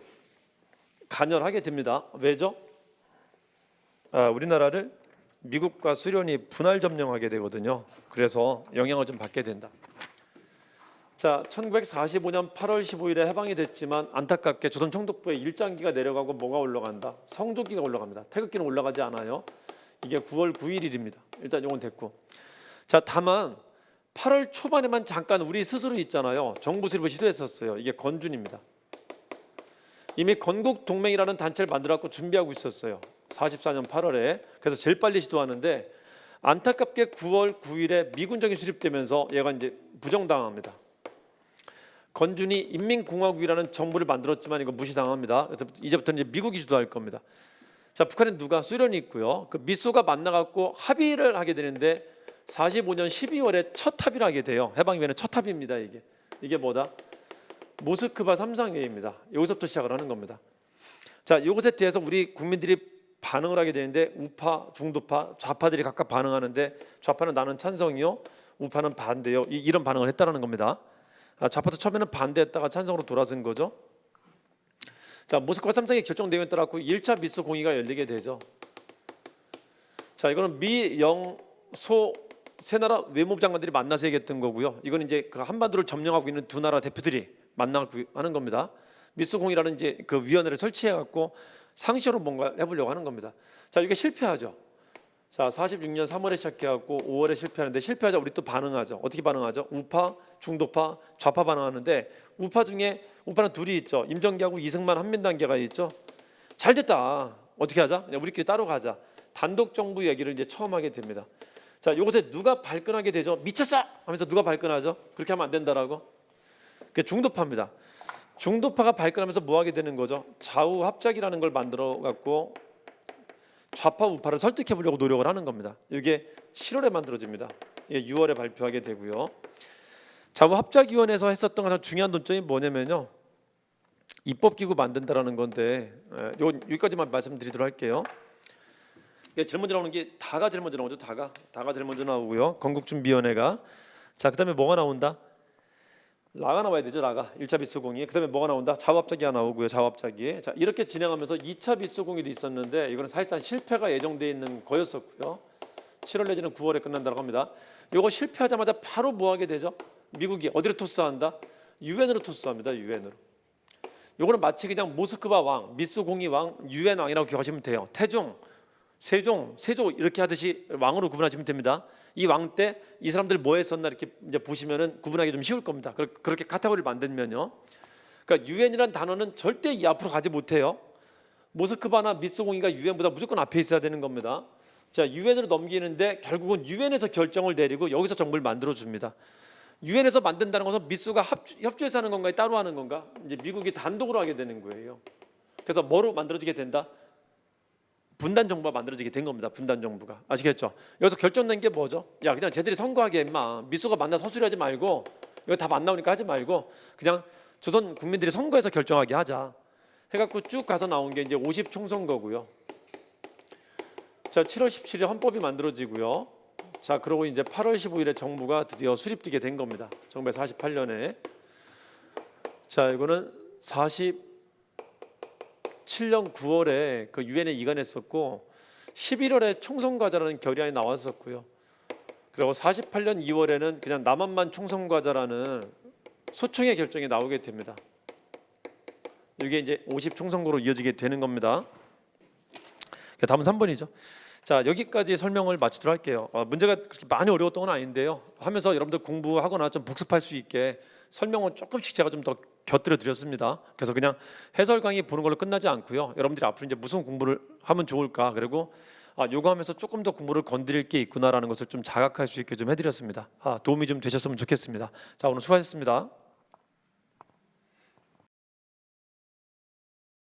관여하게 됩니다. 왜죠? 우리나라를 미국과 소련이 분할 점령하게 되거든요. 그래서 영향을 좀 받게 된다. 자, 1945년 8월 15일에 해방이 됐지만 안타깝게 조선 총독부에 일장기가 내려가고 뭐가 올라간다? 성조기가 올라갑니다. 태극기는 올라가지 않아요. 이게 9월 9일입니다. 일단 이건 됐고. 자, 다만 8월 초반에만 잠깐 우리 스스로 있잖아요. 정부 수립을 시도했었어요. 이게 건준입니다. 이미 건국동맹이라는 단체를 만들어갖고 준비하고 있었어요. 44년 8월에. 그래서 제일 빨리 시도하는데 안타깝게 9월 9일에 미군정이 수립되면서 얘가 이제 부정당합니다. 건준이 인민공화국이라는 정부를 만들었지만 이거 무시당합니다. 그래서 이제부터는 이제 미국이 주도할 겁니다. 자, 북한엔 누가? 소련이 있고요. 그 미소가 만나갖고 합의를 하게 되는데 45년 12월에 첫 합의를 하게 돼요. 해방 이후에는 첫 합의입니다. 이게 뭐다? 모스크바 삼상회의입니다. 여기서부터 시작을 하는 겁니다. 자, 이것에 대해서 우리 국민들이 반응을 하게 되는데 우파, 중도파, 좌파들이 각각 반응하는데 좌파는 나는 찬성이요, 우파는 반대요. 이런 반응을 했다는 겁니다. 좌파도 처음에는 반대했다가 찬성으로 돌아선 거죠. 자, 모스크바 삼상회의 결정 내용에 따라 1차 미소 공의가 열리게 되죠. 자, 이거는 미, 영, 소 세 나라 외무부 장관들이 만나서 얘기했던 거고요. 이건 이제 그 한반도를 점령하고 있는 두 나라 대표들이 만나고 하는 겁니다. 미소공이라는 이제 그 위원회를 설치해 갖고 상시로 뭔가 해보려고 하는 겁니다. 자, 이게 실패하죠. 자, 46년 3월에 시작해 갖고 5월에 실패하는데, 실패하자 우리 또 반응하죠. 어떻게 반응하죠? 우파, 중도파, 좌파 반응하는데 우파 중에 우파는 둘이 있죠. 임정기하고 이승만 한민단계가 있죠. 잘 됐다. 어떻게 하자? 그냥 우리끼리 따로 가자. 단독 정부 얘기를 이제 처음 하게 됩니다. 자, 이것에 누가 발끈하게 되죠? 미쳤어! 하면서 누가 발끈하죠? 그렇게 하면 안 된다라고. 그게 중도파입니다. 중도파가 발끈하면서 뭐 하게 되는 거죠? 좌우 합작이라는 걸 만들어 갖고 좌파 우파를 설득해 보려고 노력을 하는 겁니다. 이게 7월에 만들어집니다. 이게 6월에 발표하게 되고요. 좌우 합작위원회에서 했었던 가장 중요한 논점이 뭐냐면요, 입법기구 만든다라는 건데, 여기까지만 말씀드리도록 할게요. 제일 먼저 나오는 게 다가 제일 먼저 나오죠. 다가 제일 먼저 나오고요. 건국준비위원회가. 자, 그다음에 뭐가 나온다? 라가 나와야 되죠. 라가 1차 비수공이. 그다음에 뭐가 나온다? 좌우합작위가 나오고요. 좌우합작위. 자, 이렇게 진행하면서 2차 비수공이도 있었는데 이거는 사실상 실패가 예정돼 있는 거였었고요. 7월 내지는 9월에 끝난다고 합니다. 이거 실패하자마자 바로 뭐 하게 되죠? 미국이 어디로 토스한다? 유엔으로 토스합니다. 유엔으로. 요거는 마치 그냥 모스크바 왕, 미수공이 왕, 유엔 왕이라고 기억하시면 돼요. 태종, 세종, 세조 이렇게 하듯이 왕으로 구분하시면 됩니다. 이 왕 때 이 사람들 뭐 했었나 이렇게 이제 보시면은 구분하기 좀 쉬울 겁니다. 그렇게 카테고리를 만들면요. 그러니까 유엔이라는 단어는 절대 이 앞으로 가지 못해요. 모스크바나 미수공이가 유엔보다 무조건 앞에 있어야 되는 겁니다. 자, 유엔으로 넘기는데 결국은 유엔에서 결정을 내리고 여기서 정부를 만들어 줍니다. 유엔에서 만든다는 것은 미수가 협조해서 하는 건가요? 따로 하는 건가? 이제 미국이 단독으로 하게 되는 거예요. 그래서 뭐로 만들어지게 된다? 분단 정부가 만들어지게 된 겁니다. 분단 정부가. 아시겠죠? 여기서 결정된 게 뭐죠? 야, 그냥 쟤들이 선거하게 임마. 미수가 만나서 서술하지 말고 이거 답 안 나오니까 하지 말고 그냥 조선 국민들이 선거에서 결정하게 하자. 해갖고 쭉 가서 나온 게 이제 50 총선거고요. 자, 7월 17일 헌법이 만들어지고요. 자, 그러고 이제 8월 15일에 정부가 드디어 수립되게 된 겁니다. 1948년에. 자, 이거는 47년 9월에 그 유엔에 이관했었고 11월에 총선과자라는 결의안이 나왔었고요. 그리고 48년 2월에는 그냥 남한만 총선과자라는 소총의 결정이 나오게 됩니다. 이게 이제 50 총선거로 이어지게 되는 겁니다. 다음은 3번이죠. 자, 여기까지 설명을 마치도록 할게요. 문제가 그렇게 많이 어려웠던 건 아닌데요. 하면서 여러분들 공부하거나 좀 복습할 수 있게 설명을 조금씩 제가 좀 더 곁들여 드렸습니다. 그래서 그냥 해설 강의 보는 걸로 끝나지 않고요. 여러분들이 앞으로 이제 무슨 공부를 하면 좋을까, 그리고 요거 하면서 조금 더 공부를 건드릴 게 있구나라는 것을 좀 자각할 수 있게 좀 해드렸습니다. 도움이 좀 되셨으면 좋겠습니다. 자, 오늘 수고하셨습니다.